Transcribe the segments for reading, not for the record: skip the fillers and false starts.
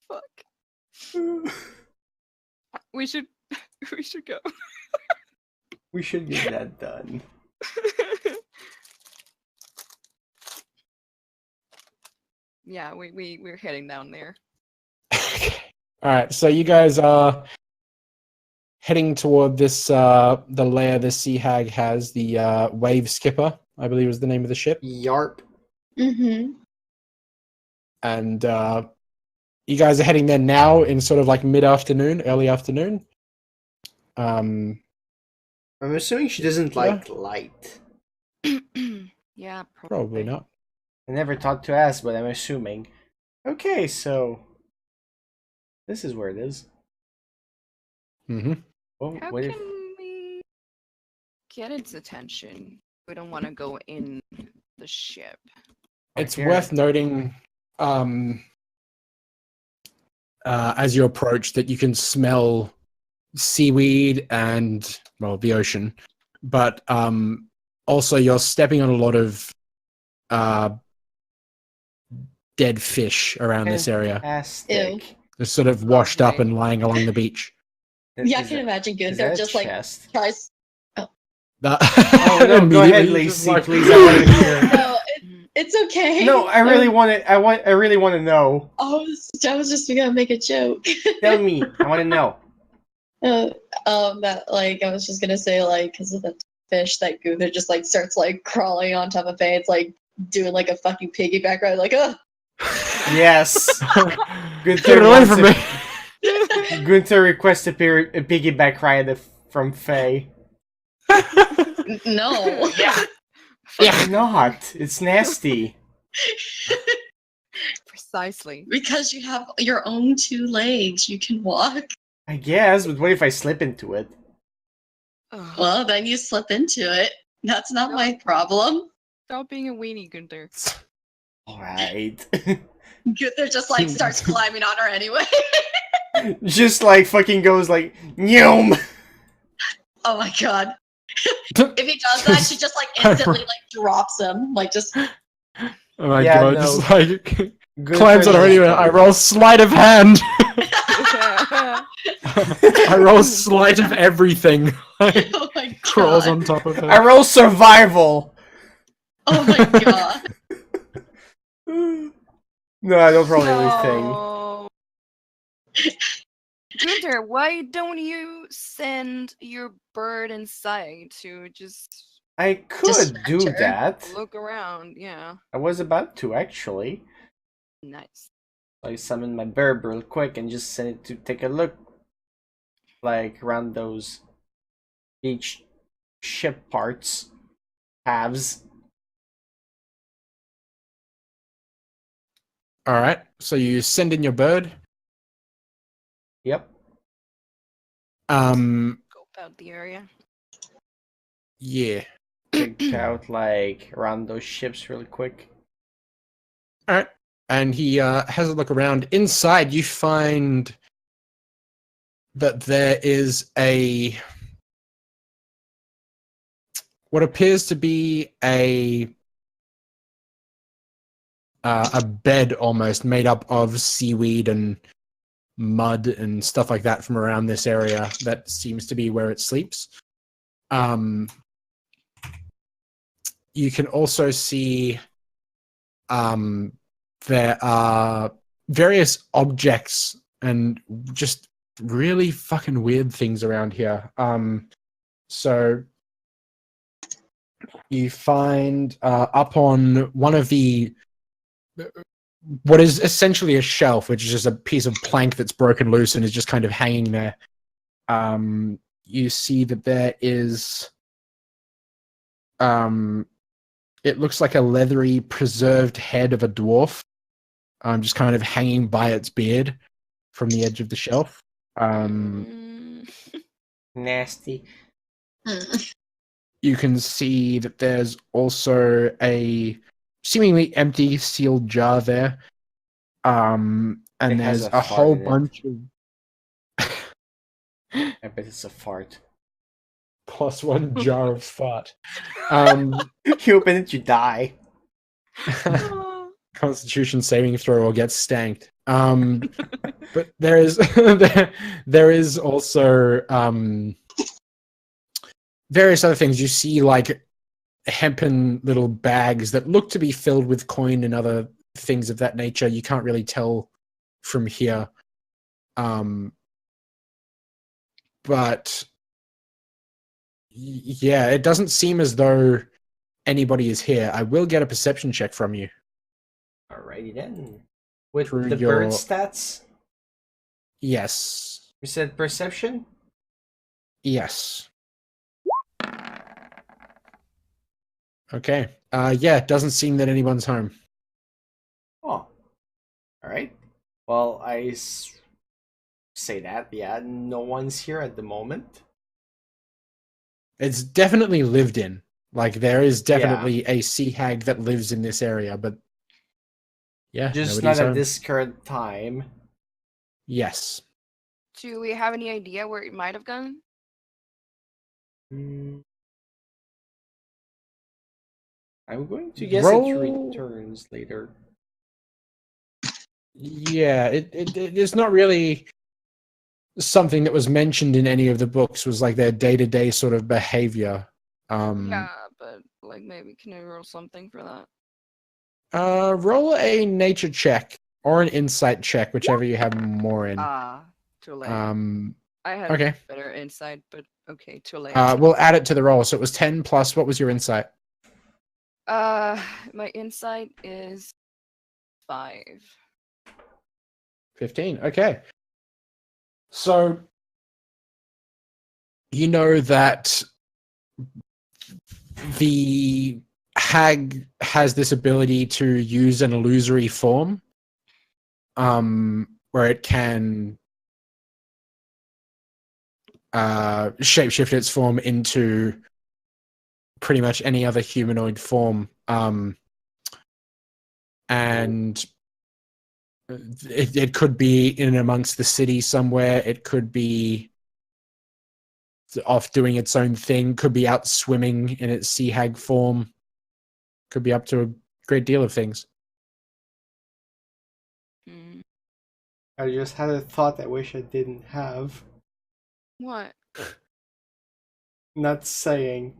Fuck. We should go. We should get that done. Yeah, we're heading down there. Alright, so you guys are heading toward this the lair the Sea Hag has, the Wave Skipper, I believe is the name of the ship. Yarp. Mm-hmm. And you guys are heading there now in sort of like mid-afternoon, early afternoon. I'm assuming she doesn't like light. Yeah, Probably not. I never thought to ask, but I'm assuming. Okay, so this is where it is. Mm-hmm. Oh, How what can if we get its attention? We don't want to go in the ship. It's here? worth noting, as you approach, that you can smell seaweed and, well, the ocean, but also you're stepping on a lot of dead fish around this area. Fantastic. They're sort of washed up Okay. and lying along the beach. Yeah, I Is can that- imagine is that Gunther a just like chest? tries. Oh no, go ahead, Immediately just Lacey, like- please. I want to hear. No, it's okay. No, I really want to. I really want to know. I was just gonna make a joke. Tell me. I want to know. That like I was just gonna say like because of the fish that Gunther just like starts like crawling on top of Faye. It's like doing like a fucking piggyback ride. Like Yes. Get it away from me! Gunther requests a piggyback ride from Faye. no. Why not? It's nasty. Precisely. Because you have your own 2 legs, you can walk. I guess, but what if I slip into it? Ugh. Well, then you slip into it. That's not my problem. Stop being a weenie, Gunther. Alright. Gunther just like starts climbing on her anyway. Just like fucking goes like, Nyom! Oh my god. If he does that, she just like instantly like drops him. Like just Oh my Yeah, god, no. just like Gunther climbs on her is- anyway. I roll sleight of hand. I roll sleight of everything. Like, oh my god. crawls on top of her. I roll survival! Oh my god. No, I don't roll anything. No. Gunther, why don't you send your bird inside to just I could Distract do her. that. look around? Yeah. I was about to, actually. Nice. I summoned my bird real quick and just sent it to take a look. Like, around those beach ship parts. Halves. Alright, so you send in your bird. Yep. Scope out the area. Yeah. Check out, like, around those ships really quick. Alright. And he has a look around. Inside, you find that there is what appears to be a bed almost made up of seaweed and mud and stuff like that from around this area. That seems to be where it sleeps. You can also see there are various objects and just really fucking weird things around here. So you find up on one of the what is essentially a shelf, which is just a piece of plank that's broken loose and is just kind of hanging there. You see that there is it looks like a leathery preserved head of a dwarf, just kind of hanging by its beard from the edge of the shelf. Nasty. You can see that there's also a seemingly empty sealed jar there. And It has there's a a whole fart in it. bunch of I bet it's a fart. +1 jar of fart. You open it, you die. Come Constitution saving throw or get stanked. But there is there is also various other things. You see like hempen little bags that look to be filled with coin and other things of that nature. You can't really tell from here. But yeah, it doesn't seem as though anybody is here. I will get a perception check from you. Alrighty then. With Through the your- bird stats, Yes. you said perception? Yes. Okay. Yeah, it doesn't seem that anyone's home. Oh. Alright. Well, say that. Yeah, no one's here at the moment. It's definitely lived in. Like, there is definitely a sea hag that lives in this area, but yeah, Just nobody's not at home. this current time. Yes. Do we have any idea where it might have gone? Hmm. I'm going to guess Roll- it returns later. Yeah, it's not really something that was mentioned in any of the books. Was like their day-to-day sort of behavior. Yeah, but like maybe can I roll something for that? Roll a nature check or an insight check, whichever you have more in. Too late. I had okay. better insight, but okay, too late. We'll add it to the roll. So it was 10 plus. What was your insight? My insight is 5. 15. Okay. So you know that the hag has this ability to use an illusory form, where it can shapeshift its form into pretty much any other humanoid form. And it could be in and amongst the city somewhere. It could be off doing its own thing. Could be out swimming in its sea hag form. Could be up to a great deal of things. Hmm. I just had a thought I wish I didn't have. What? Not saying.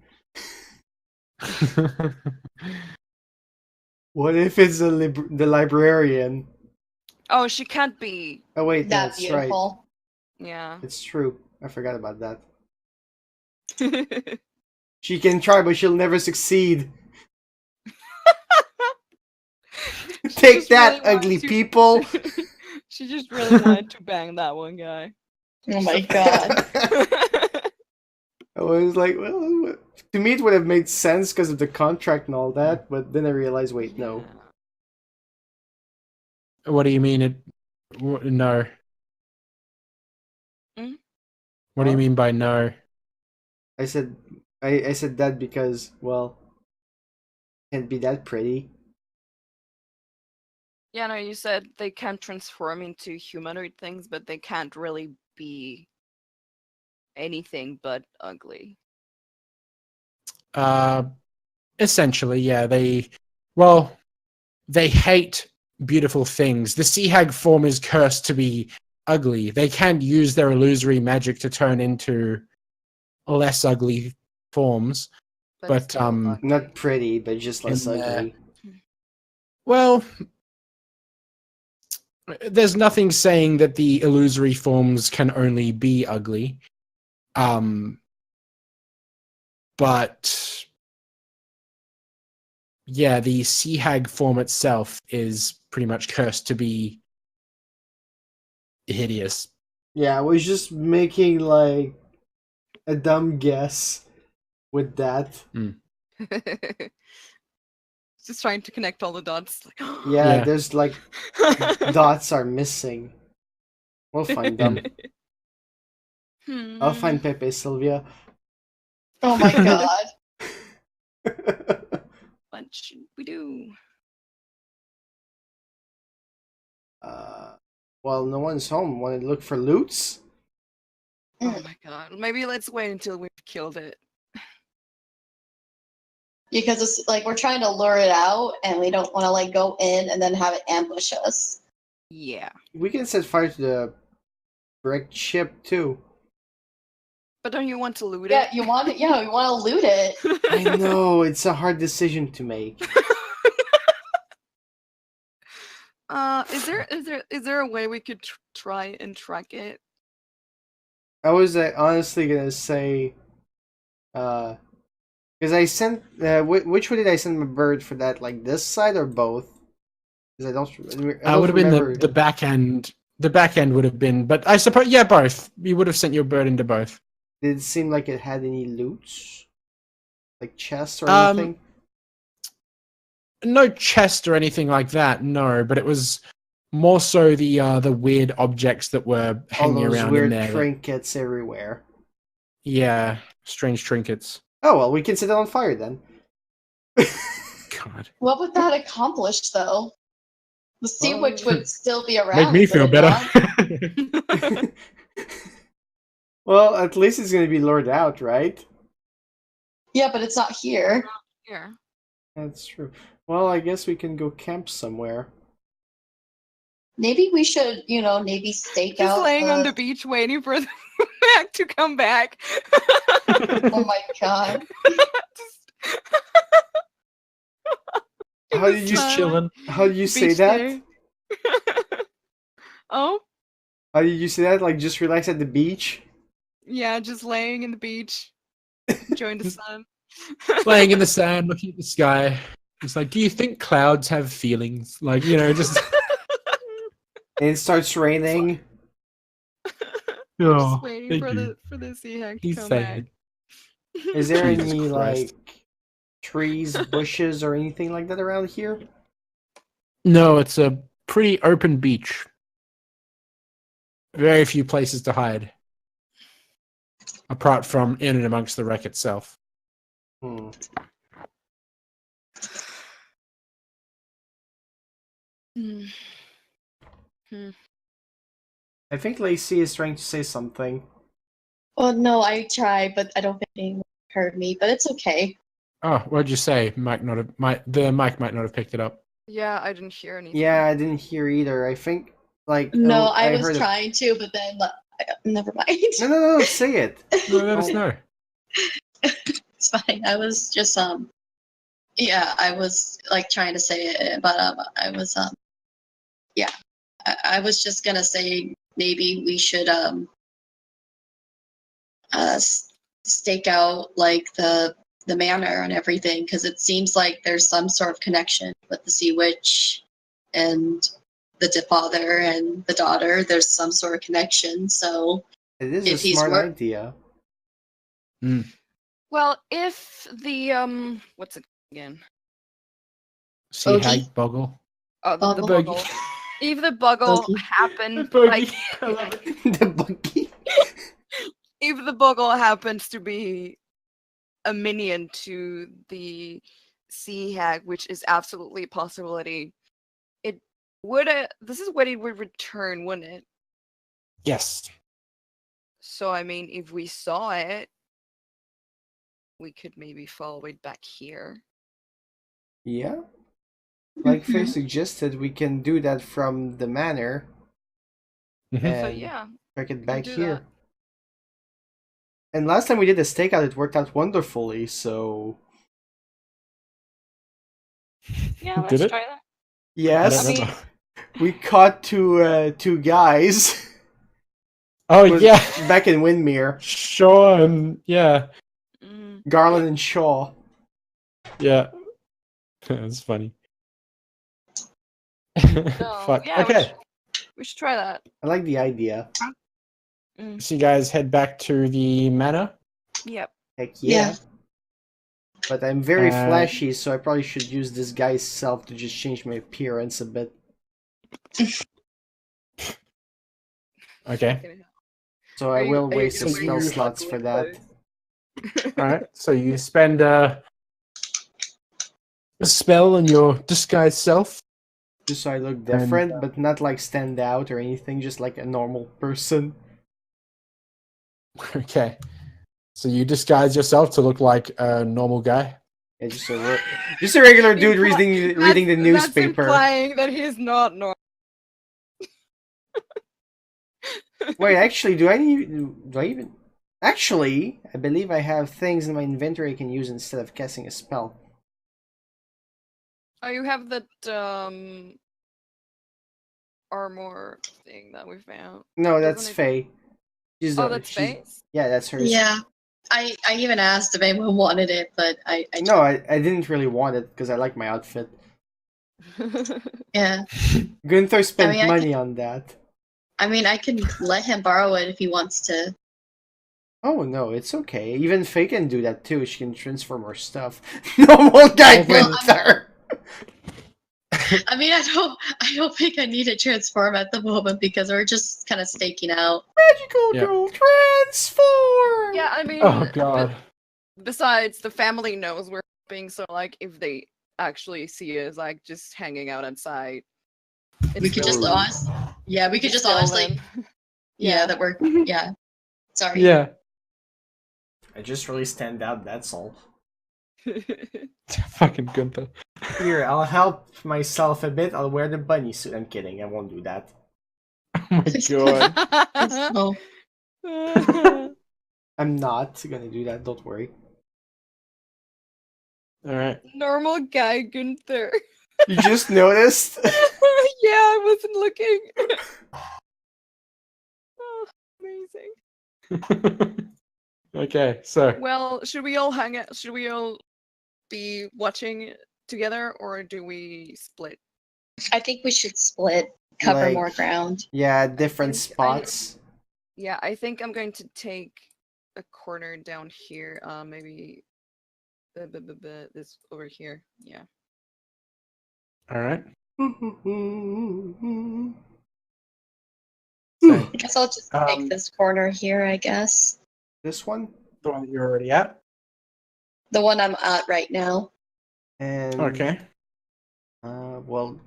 What if it's the librarian? Oh, she can't be. Oh wait, That that's right. beautiful. Yeah. It's true. I forgot about that. She can try, but she'll never succeed. She Take just that, really wanted ugly to- people! She just really wanted to bang that one guy. Oh my god. I was like, well, to me it would have made sense because of the contract and all that, but then I realized, wait, no. What do you mean? No. Hmm? What do you Huh? mean by no? I said that because, well, can't be that pretty. Yeah, no, you said they can transform into humanoid things, but they can't really be anything but ugly. Essentially, yeah. They hate beautiful things. The sea hag form is cursed to be ugly. They can use their illusory magic to turn into less ugly forms. But, still ugly. Not pretty, but just less In there. ugly. Well, there's nothing saying that the illusory forms can only be ugly. But yeah, the sea hag form itself is pretty much cursed to be hideous. Yeah, I was just making like a dumb guess with that. Just trying to connect all the dots. Like, Yeah, Yeah. there's like dots are missing. We'll find them. I'll find Pepe Sylvia. Oh my god. What should we do? Well, no one's home. Want to look for loots? Oh my god. Maybe let's wait until we've killed it. Because it's like we're trying to lure it out, and we don't want to like go in and then have it ambush us. Yeah. We can set fire to the brick ship too. But don't you want to loot Yeah, it? you want it. Yeah, we want to loot it. I know, it's a hard decision to make. Is there a way we could try and track it? I was honestly gonna say, because I sent, which way did I send my bird for that? Like this side or both? Because I don't Would have been remember. the back end. The back end would have been, but I suppose yeah, both. You would have sent your bird into both. Did it seem like it had any loots? Like chests or Um, anything? No chest or anything like that. No, but it was more so the weird objects that were All hanging those around in weird there. trinkets everywhere. Yeah, strange trinkets. Oh well, we can set it on fire then. God, What would that accomplish, though? The sea Well, witch would still be around. make me would feel it better. not? Well, at least it's gonna be lured out, right? Yeah, but it's not here. Here. That's true. Well, I guess we can go camp somewhere. Maybe we should, maybe stake Just out. laying on the beach waiting for the back to come back. Oh my god. Just- in How the did you sun, chilling? How do you say beach that? day. Oh, How did you say that? Like just relax at the beach? yeah, just laying in the beach, enjoying the sun. Laying in the sand, looking at the sky. It's like, do you think clouds have feelings? Like, just. And it starts raining. Oh, Just waiting they for do. the sea hag to He's come sad. back. Is there Jesus any Christ. like trees, bushes, or anything like that around here? No, it's a pretty open beach. Very few places to hide. Apart from in and amongst the wreck itself. Hmm. Hmm. I think Lacey is trying to say something. Well, no, I tried, but I don't think anyone heard me. But it's okay. Oh, what'd you say? The mic might not have picked it up. Yeah, I didn't hear anything. Yeah, I didn't hear either. I think like No, oh, I was heard trying to, but then never mind. No, say it. No, let us Oh. know. It's fine. I was just yeah, I was like trying to say it, but I was yeah, I was just gonna say maybe we should stake out like the manor and everything, because it seems like there's some sort of connection with the sea witch and the father and the daughter. There's some sort of connection. So It is If a he's smart wor- idea. Well, if the what's it again? Sea Bogey? hag boggle. Oh, the Boggle. boggle. If the boggle Bogey. happened, Bogey. like, The buggy. if the boggle happens to be a minion to the sea hag, which is absolutely a possibility, it would. This is what it would return, wouldn't it? Yes. So I mean, if we saw it, we could maybe follow it back here. Yeah. Like Faye suggested, we can do that from the manor Mhm. So and yeah, track it we back can do here. that. And last time we did the stakeout, it worked out wonderfully. So Yeah, Did let's it? try that. I yes, don't I mean- remember. we caught two guys Oh was yeah, back in Windmere, sure, and yeah, Mm. Garland and Shaw. yeah. That's funny. So, Fuck. yeah, Okay, we should try that. I like the idea. Mm. so you guys head back to the manor. Yep. Heck yeah. Yeah. But I'm very Uh, flashy, so I probably should use this guy's self to just change my appearance a bit. Okay. So Are I you- will are you waste gonna some wear spell your slots for ugly that. All right. So you spend a spell on your disguised self. Just so I look different, And, but not like stand out or anything, just like a normal person. Okay. So you disguise yourself to look like a normal guy. Yeah, just a regular dude Imply- reading the That's newspaper. implying that he's not normal. Wait, actually, do I even? Actually, I believe I have things in my inventory I can use instead of casting a spell. Oh, you have that armor thing that we found. No, Doesn't that's it- Faye. Oh, that's Faye's? Yeah, that's hers. Yeah. I even asked if anyone wanted it, but I No, I didn't really want it because I like my outfit. yeah. Gunther spent I money on that. I mean, I can let him borrow it if he wants to. Oh no, it's okay. Even Faye can do that too. She can transform her stuff. Normal guy Well, Gunther. I mean, I don't think I need to transform at the moment because we're just kind of staking out. Magical Yeah. girl transform. Yeah, I mean, Oh god. besides, the family knows we're helping, so like, if they actually see us like just hanging out outside, We could just still- honest. Yeah, we could just tell honestly. them. Yeah, that we're. Yeah. Sorry. Yeah. I just really stand out. That's all. Fucking Gunther. Here, I'll help myself a bit. I'll wear the bunny suit. I'm kidding. I won't do that. Oh my god. Oh, I'm not gonna do that. Don't worry. Alright. Normal guy Gunther. You just noticed. Yeah, I wasn't looking. Oh, amazing. Okay, so Well, should we all hang out? Should we all be watching together, or do we split? I think we should split, cover Like- more ground. Yeah, different think spots. Yeah, I think I'm going to take a corner down here. Maybe this over here. Yeah. alright. Hmm. I guess I'll just Um, take this corner here. I guess This one The one that you're already at. the one I'm at right now. and Okay. well,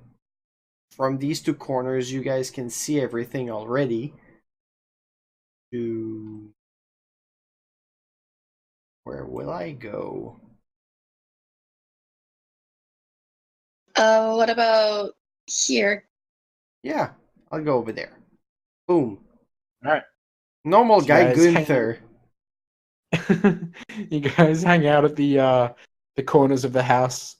from these two corners, you guys can see everything already. To where will I go? What about here? Yeah, I'll go over there. Boom. Alright. Normal So guy guys, hang- Gunther. You guys hang out at the corners of the house,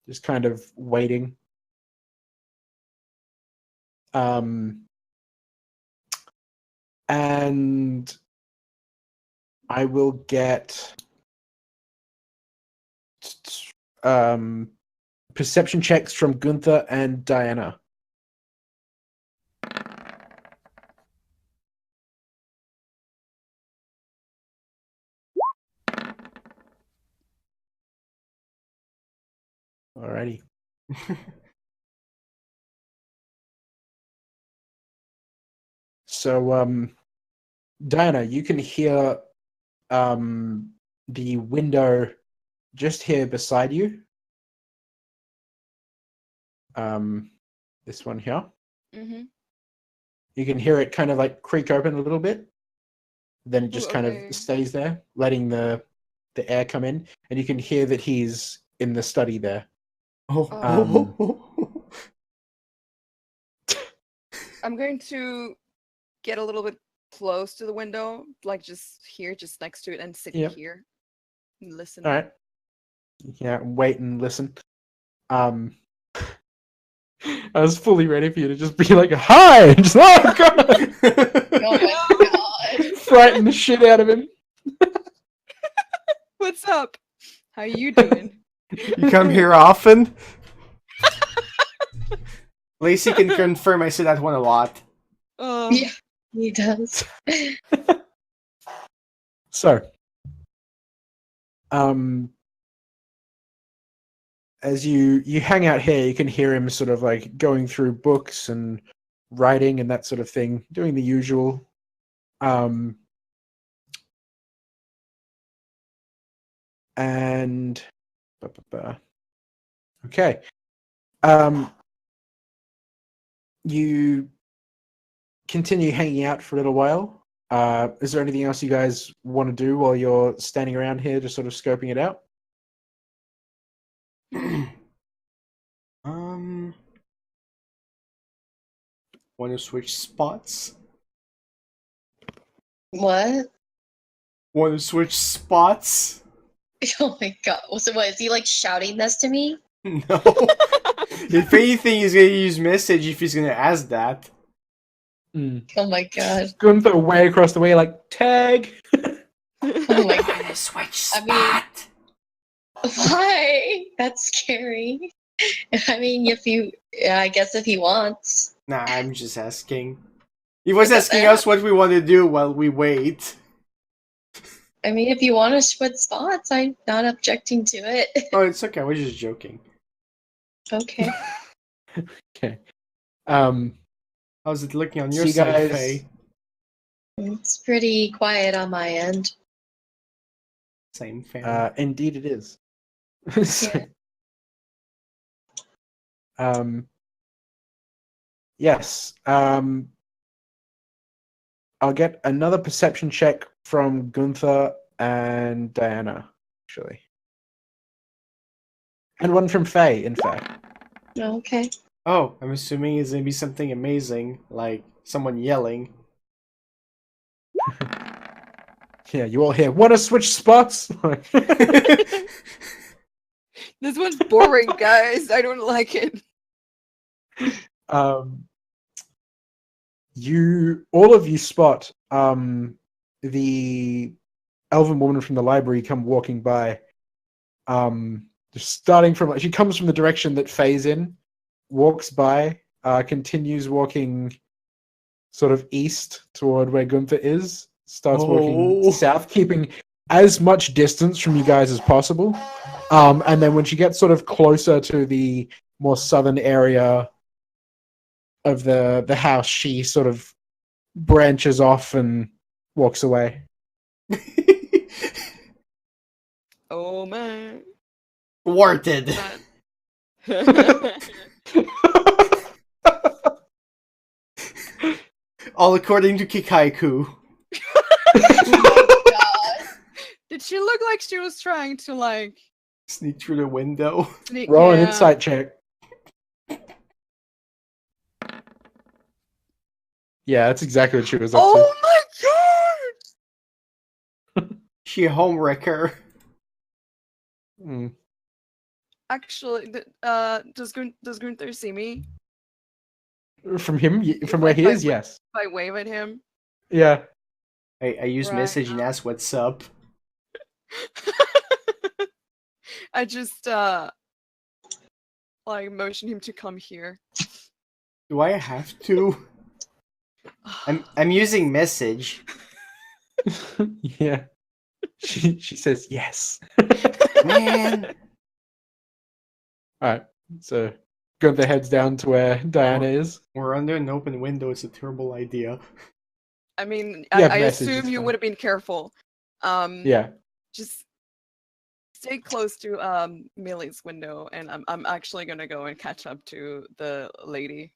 just kind of waiting. And I will get perception checks from Gunther and Diana. Alrighty. So, Diana, you can hear the window just here beside you. This one here. Mm-hmm. You can hear it kind of like creak open a little bit. Then it just kind okay. of stays there, letting the air come in, and you can hear that he's in the study there. I'm going to get a little bit close to the window, like just here, just next to it, and sit Yep. here and listen. All right. Yeah, wait and listen. I was fully ready for you to just be like, "Hi!" and just oh god, Oh my god! frighten the shit out of him. What's up? How you doing? You come here often? Lacey can confirm I say that one a lot. Yeah, he does. So, as you hang out here, you can hear him sort of like going through books and writing and that sort of thing, doing the usual. And okay, you continue hanging out for a little while. Is there anything else you guys want to do while you're standing around here, just sort of scoping it out? Want to switch spots? What? Want to switch spots? Oh my god. So what, is he like shouting this to me? No. If anything, he's gonna use message if he's gonna ask that. Oh my god. Gunther way across the way, like, tag! Oh my god. Want to switch I mean- spot? Why? That's scary. I mean, I guess if he wants. Nah, I'm just asking. He was Is that asking bad? us what we want to do while we wait. I mean, if you want to switch spots, I'm not objecting to it. Oh, it's okay. I was just joking. Okay. Okay. How's it looking on So your you side, guys- Faye? It's pretty quiet on my end. Same family. Indeed it is. Yeah. Yes. I'll get another perception check from Gunther and Diana, actually. And one from Faye, in fact. Okay. Oh, I'm assuming it's gonna be something amazing, like someone yelling. Yeah, you all hear, wanna switch spots? This one's boring, guys. I don't like it. All of you spot the elven woman from the library come walking by. Just starting from, she comes from the direction that Faye's in, walks by, continues walking sort of east toward where Gunther is, starts walking Oh. south, keeping as much distance from you guys as possible. And then when she gets sort of closer to the more southern area of the house, she sort of branches off and walks away. Oh man. Thwarted. That- All according to Kikaiku. Oh my god. Did she look like she was trying to like Sneak through the window. sneak? Roll an Yeah. insight check. Yeah, that's exactly what she was up Oh my god! She a homewrecker. to. Mm. Actually, does Gunther see me From him, from where he is, yes. if I wave at him? Yeah. I use Right. message and ask what's up. I just like motion him to come here. Do I have to? I'm using message. Yeah. She says yes. Man. Alright, so Gunther heads down to where Diana is. We're under an open window. It's a terrible idea. I mean, Yeah, I message assume is you fine. would have been careful. Yeah. Just stay close to Millie's window, and I'm actually gonna go and catch up to the lady.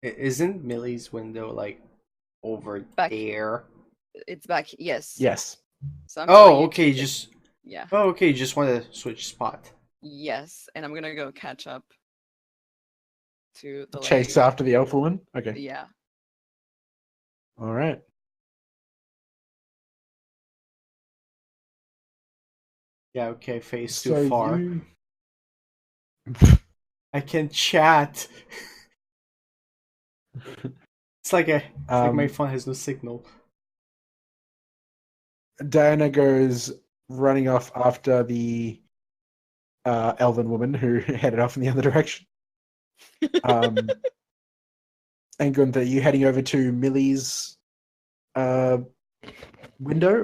Isn't Millie's window like over Back- there? It's back. Yes. Yes. So I'm telling Oh, you okay. to- Just yeah. okay. Just want to switch spot. Yes, and I'm gonna go catch up to the Chase lady. after the elf woman? Okay. Yeah. Alright. Yeah. Okay. Face So too far. you... I can chat. It's like my phone has no signal. Diana goes running off after the elven woman who headed off in the other direction. And Gunther, are you heading over to Millie's window,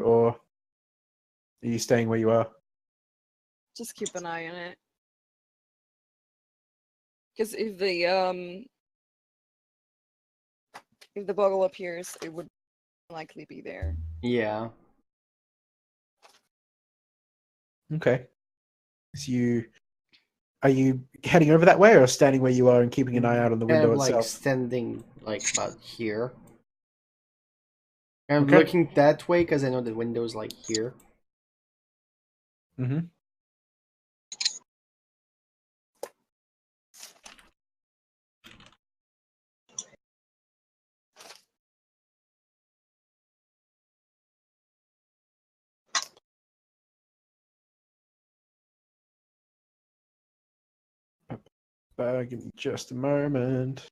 or are you staying where you are? Just keep an eye on it. Because if the boggle appears, it would likely be there. Yeah. Okay. So are you heading over that way, or standing where you are and keeping an eye out on the Kind window of like itself? standing like about here. I'm Okay. looking that way because I know the window's like here. Mm-hmm. Give me just a moment.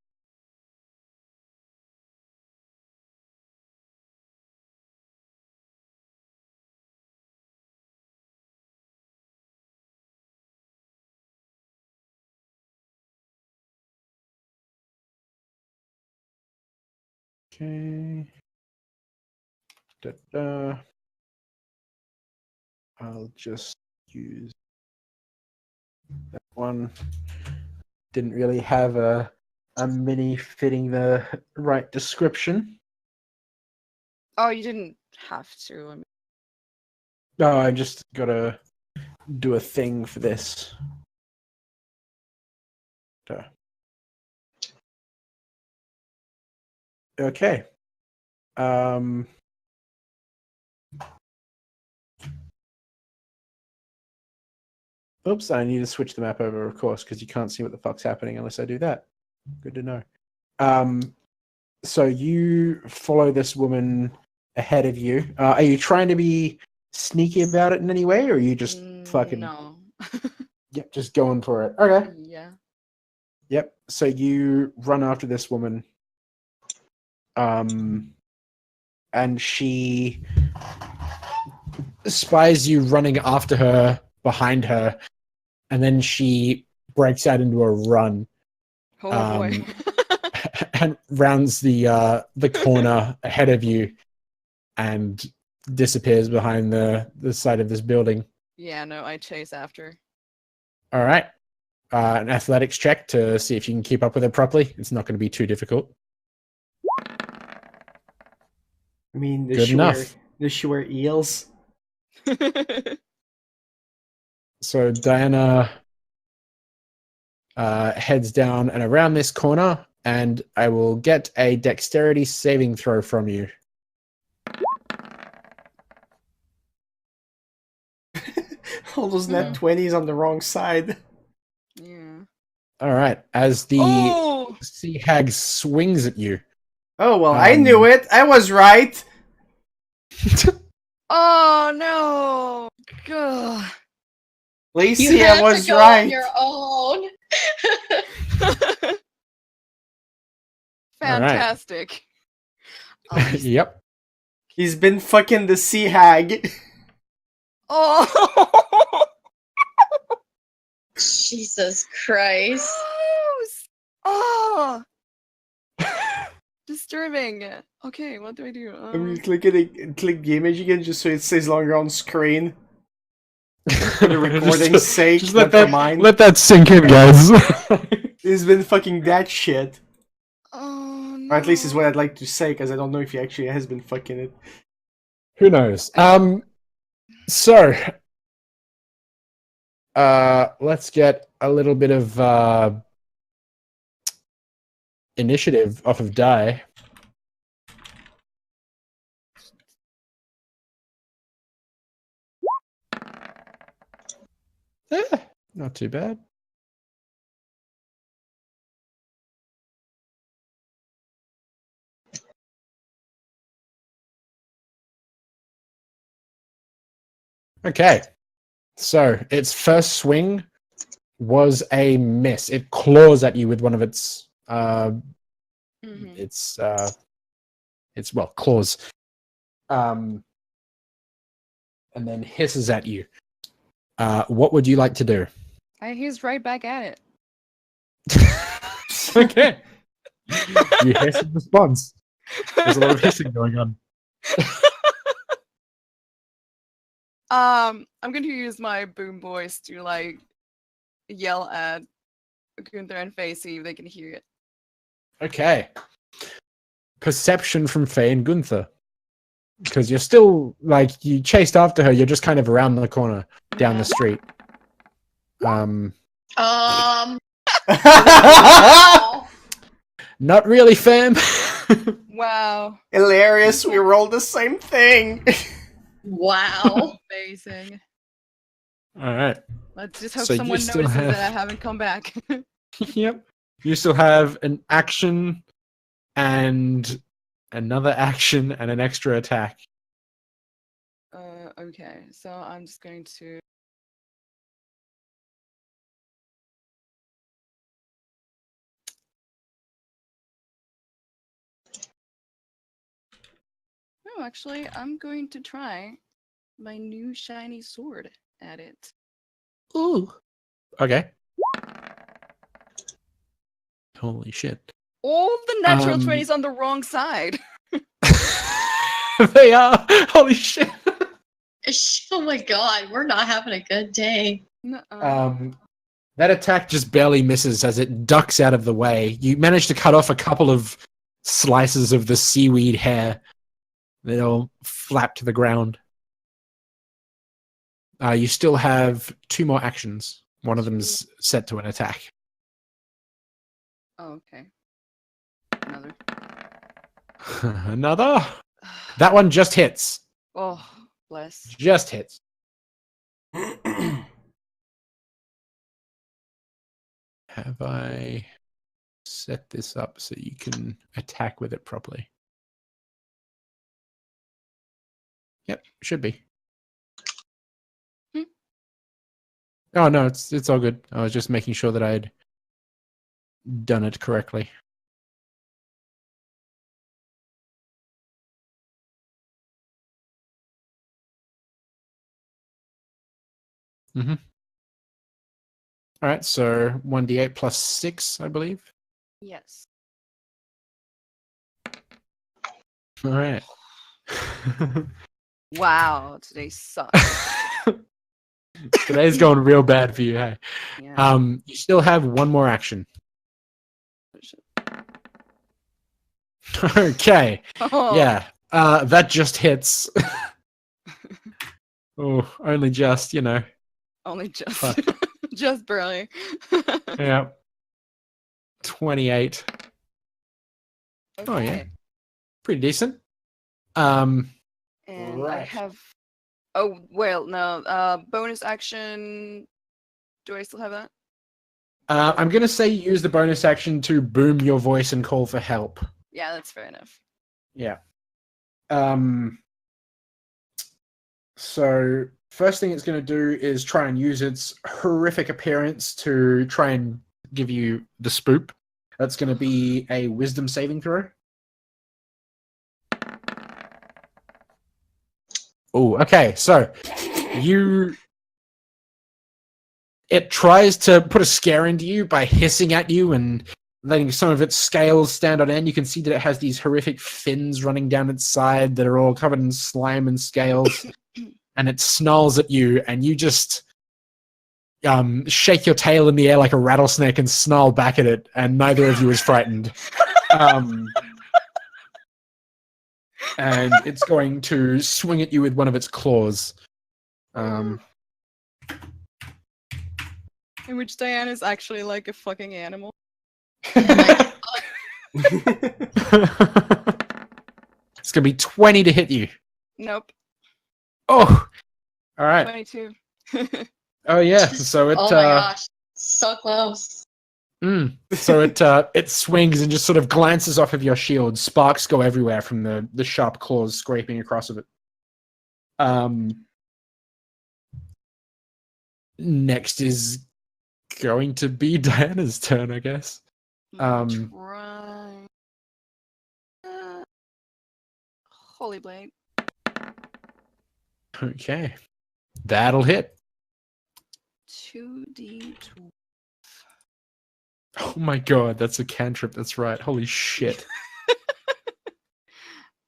Okay. Da-da. I'll just use that one. Didn't really have a mini fitting the right description. Oh, you didn't have to. I mean, No, I just gotta do a thing for this. Duh. Okay. Oops, I need to switch the map over, of course, because you can't see what the fuck's happening unless I do that. Good to know. So you follow this woman ahead of you. Are you trying to be sneaky about it in any way, or are you just fucking No. yep, just going for it? Okay. Yeah. Yep. So you run after this woman. And she spies you running after her, behind her, and then she breaks out into a run Oh boy. and rounds the corner ahead of you and disappears behind the side of this building. Yeah, no, I chase after. All right. An athletics check to see if you can keep up with it properly. It's not going to be too difficult. I mean, Good enough. does she wear eels? So Diana heads down and around this corner, and I will get a dexterity saving throw from you. All those net 20s on the wrong side. Yeah. All right. As the Oh! sea hag swings at you. Oh, well, I knew it. I was right. Oh no! Gah. Lacey, You I had was to go right. on your own. Fantastic. Yep. He's been fucking the sea hag. Oh! Jesus Christ. Gross! Oh! Disturbing. Okay, what do I do? I'm gonna click the image again just so it stays longer on screen. For the recording's sake, just not for mine. let that sink in, guys. He's been fucking that shit. Oh no. Or at least is what I'd like to say, because I don't know if he actually has been fucking it. Who knows? So let's get a little bit of initiative off of Die. Not too bad. Okay. So its first swing was a miss. It claws at you with one of its its claws. And then hisses at you. What would you like to do? He's right back at it. Okay. You hiss in response. There's a lot of hissing going on. I'm going to use my boom voice to like yell at Gunther and Faye, see if they can hear it. Okay. Perception from Faye and Gunther. Because you're still, like, you chased after her, you're just kind of around the corner, down the street. Not really, fam. Wow. Hilarious, we rolled the same thing. Wow. Amazing. Alright. Let's just hope So you someone still notices have- that I haven't come back. Yep. You still have an action and another action and an extra attack. Okay, so I'm just going to No, actually, I'm going to try my new shiny sword at it. Ooh. Okay. Holy shit. All the natural Um, 20s on the wrong side. They are. Holy shit. Oh my god, we're not having a good day. Nuh-uh. That attack just barely misses as it ducks out of the way. You manage to cut off a couple of slices of the seaweed hair that all flap to the ground. You still have 2 more actions. One of them's set to an attack. Oh, okay. Another. Another. That one just hits. Oh, bless. Just hits. Have I set this up so you can attack with it properly? Yep, should be. Hmm. Oh no, it's all good. I was just making sure that I had done it correctly. Mm-hmm. All right, so 1d8 plus 6, I believe. Yes. All right. Wow, today sucks. Today's going real bad for you, hey. Yeah. You still have 1 more action. Okay. Oh, Yeah. That just hits. Oh, only just, you know. only just. Fuck. Just barely. Yeah. 28. Oh yeah. Okay. Pretty decent. And I Right. have. Oh, well, no. Bonus action. Do I still have that? I'm gonna say use the bonus action to boom your voice and call for help. Yeah, that's fair enough. Yeah. So first thing it's gonna do is try and use its horrific appearance to try and give you the spoop. That's gonna be a wisdom saving throw. Oh, okay. So it tries to put a scare into you by hissing at you and letting some of its scales stand on end. You can see that it has these horrific fins running down its side that are all covered in slime and scales. And it snarls at you, and you just shake your tail in the air like a rattlesnake and snarl back at it, and neither of you is frightened. And it's going to swing at you with one of its claws. In which Diana is actually like a fucking animal. It's going to be 20 to hit you. Nope. Oh! Alright. 22. Oh, yeah. So it... Oh my gosh, so close. So it swings and just sort of glances off of your shield. Sparks go everywhere from the sharp claws scraping across of it. Next is going to be Diana's turn, I guess. Try. Holy Blade. Okay. That'll hit. 2d12. Oh my god, that's a cantrip, that's right. Holy shit.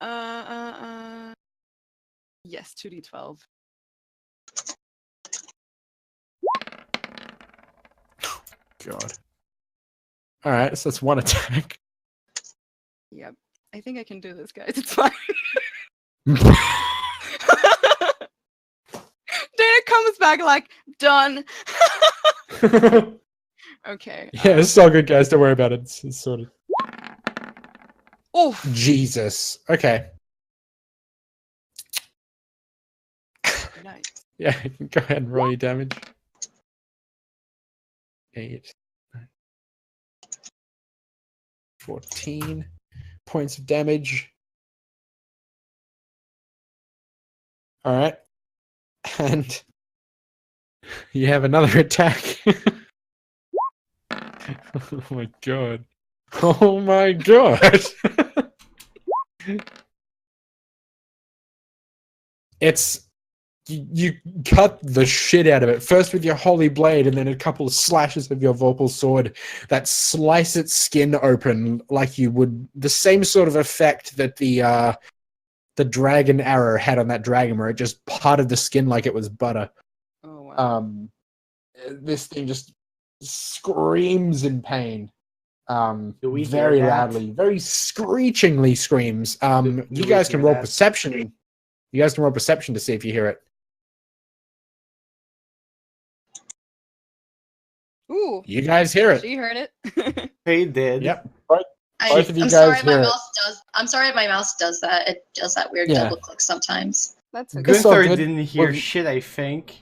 Yes, 2d12. God. Alright, so that's 1 attack. Yep. I think I can do this, guys. It's fine. Dana comes back like, done. Okay. Yeah, it's all good, guys. Don't worry about it. It's sorted. Oh, Jesus. Okay. nice. Yeah, you can go ahead and roll your damage. 8, 9, 14 points of damage. All right. And you have another attack. Oh my god. Oh my god. it's you cut the shit out of it first with your holy blade, and then a couple of slashes of your Vorpal sword that slice its skin open like you would the same sort of effect that the dragon arrow had on that dragon, where it just parted the skin like it was butter. Oh wow. This thing just screams in pain. Do we Very hear that? loudly, very screechingly screams. Do You we guys can hear roll that? perception. You guys can roll perception to see if you hear it. Ooh, You guys hear it. she heard it. They did. Yep. I'm Both of you sorry, guys my hear it. mouse does. I'm sorry, my mouse does that. It does that weird Yeah. double click sometimes. That's okay. It's all Gunther good. didn't hear Well, shit, I think.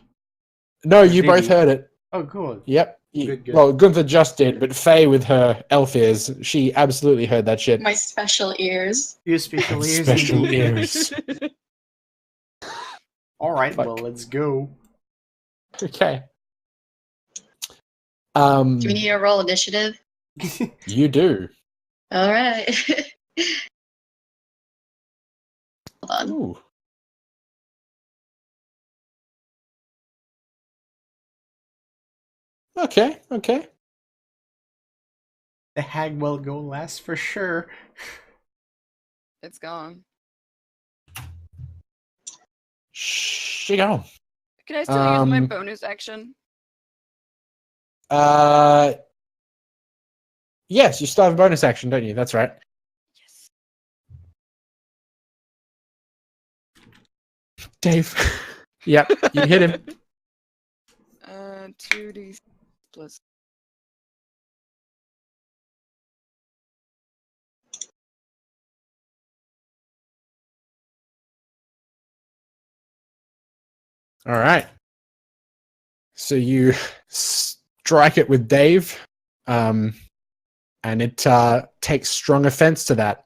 No, you Did both he? heard it. Oh, good. Yep. Good, good. Well, Gunther just did, but Faye with her elf ears, she absolutely heard that shit. My special ears. You special ears. Special indeed. ears. Alright, Fuck. well, let's go. Okay. Do we need to roll initiative? You do. All right. Hold on. Ooh. Okay. Okay. The hag will go last for sure. It's gone. She gone. Can I still use my Um, bonus action? Yes, you still have a bonus action, don't you? That's right. Yes. Dave. Yep, you hit him. 2d plus. All right. So you strike it with Dave, and it takes strong offense to that.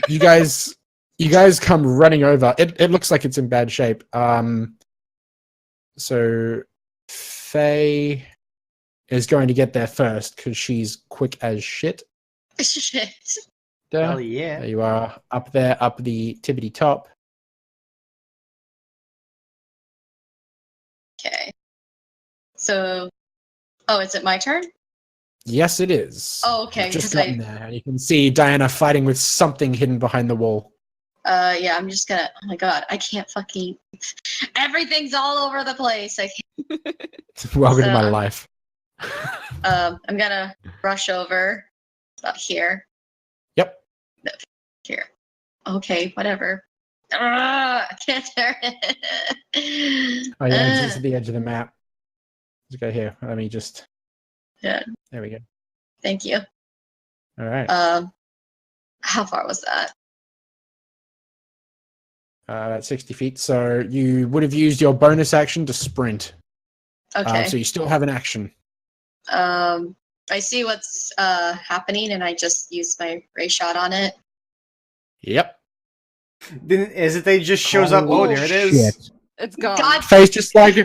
You guys come running over. It looks like it's in bad shape. So Faye is going to get there first because she's quick as shit. Shit. Hell There yeah. you are, up there, up the tippity top. Okay. So, oh, is it my turn? Yes, it is. Oh, okay. You've just 'cause gotten there, and you can see Diana fighting with something hidden behind the wall. Yeah, I'm just gonna. Oh my god, I can't fucking. Everything's all over the place. Welcome to my So- life. I'm gonna rush over. About here. Yep. No, here. Okay, whatever. I can't turn it. Oh yeah, it's to the edge of the map. Let's go here. Let me just. Yeah. There we go. Thank you. All right. How far was that? About 60 feet. So you would have used your bonus action to sprint. Okay. So you still have an action. I see what's happening, and I just use my ray shot on it. Yep. Then Hesitate just shows up. Oh, there it is. Shit. It's gone. God, Face just like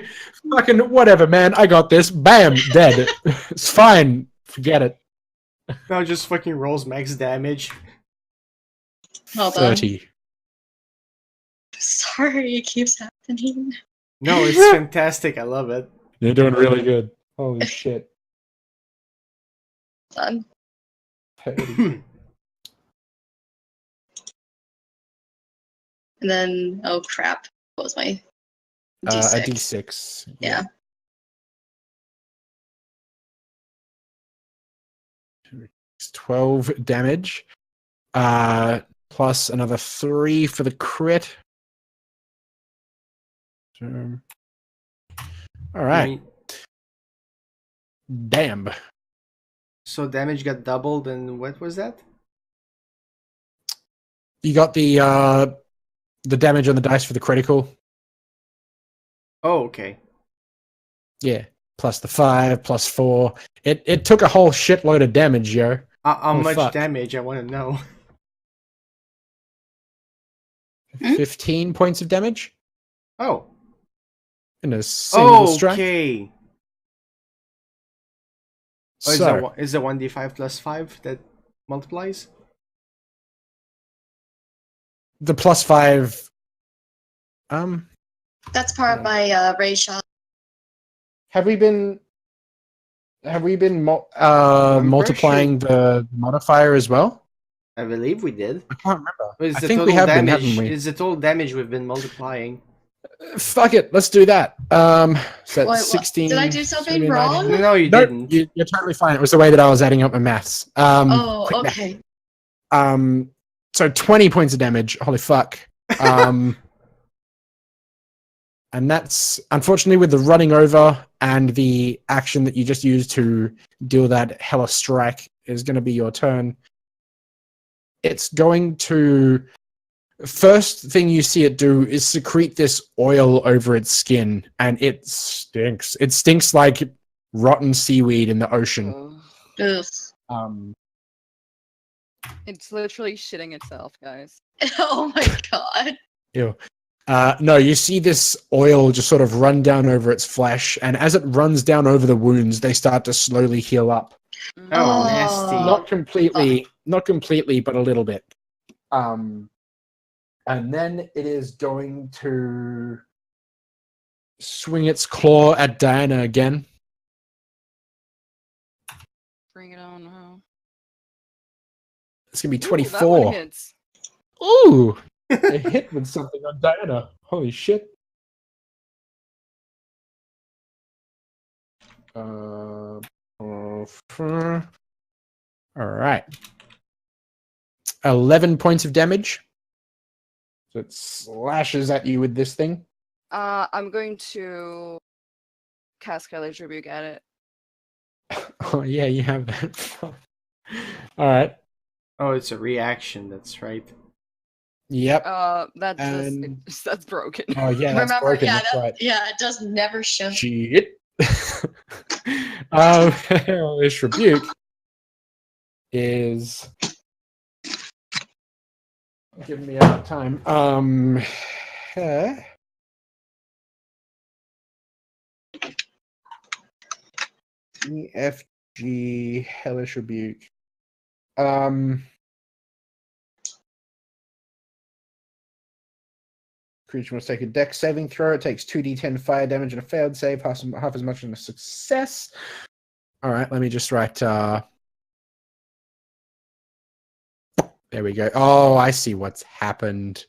fucking whatever, man. I got this. Bam, dead. It's fine. Forget it. Now just fucking rolls max damage. hold on. 30. Sorry, it keeps happening. No, it's fantastic. I love it. You're doing really good. Holy shit. Hold on. 30. And then, oh crap, what was my A D6? D6. Yeah. It's 12 damage. Plus another 3 for the crit. So, all right. Damn. So damage got doubled, and what was that? You got the damage on the dice for the critical. Oh, okay. Yeah. Plus the 5, plus 4. It took a whole shitload of damage, yo. How Oh, much fuck. damage? I want to know. 15 points of damage Oh. in a single Oh, strike. okay. Oh, So, is it 1d5 plus 5 that multiplies? the plus 5 That's part of my raise shot. Have we been pretty multiplying the modifier as well? I believe we did. I can't remember. What is I the think total we have damage? been, haven't we? Is the total damage we've been multiplying? Fuck it, let's do that. So Wait, what? that's 16. Did I do something 79. wrong? No, you Nope, didn't. you're totally fine. It was the way that I was adding up my maths. Oh, Quick math. okay. So 20 points of damage. Holy fuck. And that's unfortunately with the running over and the action that you just used to deal that Hella strike is going to be your turn. It's going to first thing you see it do is secrete this oil over its skin, and it stinks. It stinks like rotten seaweed in the ocean. Ugh. Ugh. It's literally shitting itself, guys. Oh my god. Ew. No, you see this oil just sort of run down over its flesh, and as it runs down over the wounds, they start to slowly heal up. Oh, nasty. Not completely, but a little bit. And then it is going to swing its claw at Diana again. Bring it on. Huh? It's gonna be Ooh, that one 24. hits. Ooh, a hit with something on Diana. Holy shit. All right. 11 points of damage. So it slashes at you with this thing. I'm going to cast Hellish Rebuke at it. Oh, yeah, you have that. All right. Oh, it's a reaction. That's right. Yep. That's broken. Oh, yeah, that's Remember, broken. yeah, That's right. yeah, it does never show. Shit. Hellish Rebuke is giving me a hard time. EFG Hellish Rebuke. Creature must take a dex saving throw. It takes 2d10 fire damage and a failed save, half as much as a success. All right, let me just write. There we go. Oh, I see what's happened.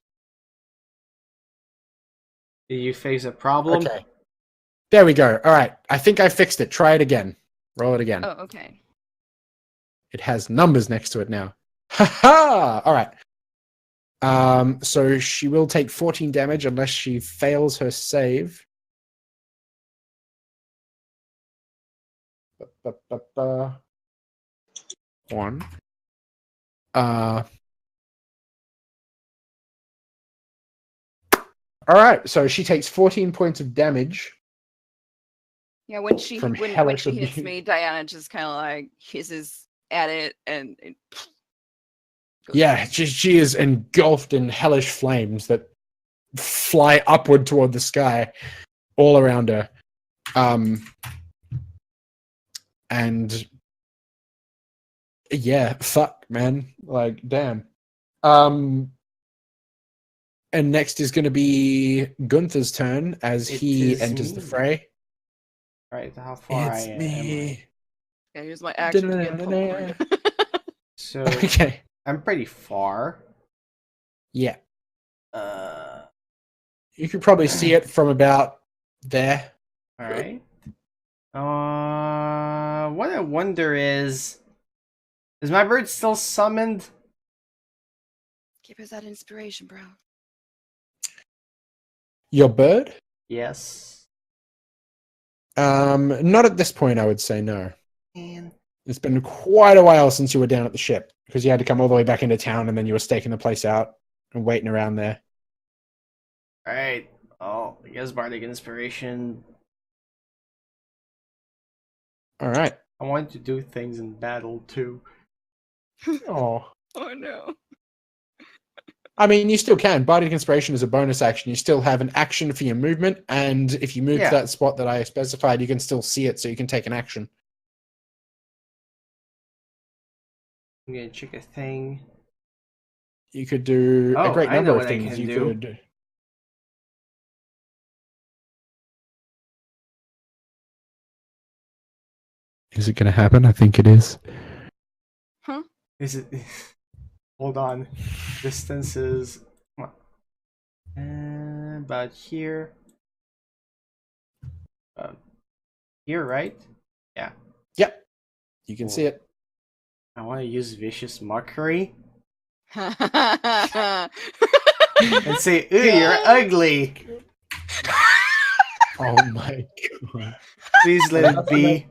Do you face a problem? Okay. There we go. All right. I think I fixed it. Try it again. Roll it again. Oh, okay. It has numbers next to it now. Ha ha! All right. So she will take 14 damage unless she fails her save. One. All right, so she takes 14 points of damage. Yeah, when she From when Hellish she hits Rebuke. me, Diana just kind of like hisses at it and it goes Yeah, she is engulfed in hellish flames that fly upward toward the sky all around her. And yeah, fuck, man. Like, damn. And next is going to be Gunther's turn as It he is enters the me. fray. Right, how far It's I am. me. Yeah, here's my action to get pummeled. So Okay. I'm pretty far. Yeah. Uh, You could probably see it from about there. all right. What I wonder is my bird still summoned? Give us that inspiration, bro. Your bird? Yes. Not at this point, I would say no. And It's been quite a while since you were down at the ship because you had to come all the way back into town and then you were staking the place out and waiting around there. all right. Oh, I guess bardic inspiration. All right. I want to do things in battle too. Oh. Oh no. I mean, you still can. Bardic Inspiration is a bonus action. You still have an action for your movement, and if you move Yeah. to that spot that I specified, you can still see it, so you can take an action. I'm gonna check a thing. You could do Oh, a great I number know of what I things. can You do. could. Is it going to happen? I think it is. Is it? Hold on. Distance is about here. Here, right? Yeah. Yep. You can see it. I want to use vicious mockery Oh and say, "Ooh, you're ugly." Oh my god. Please let it be.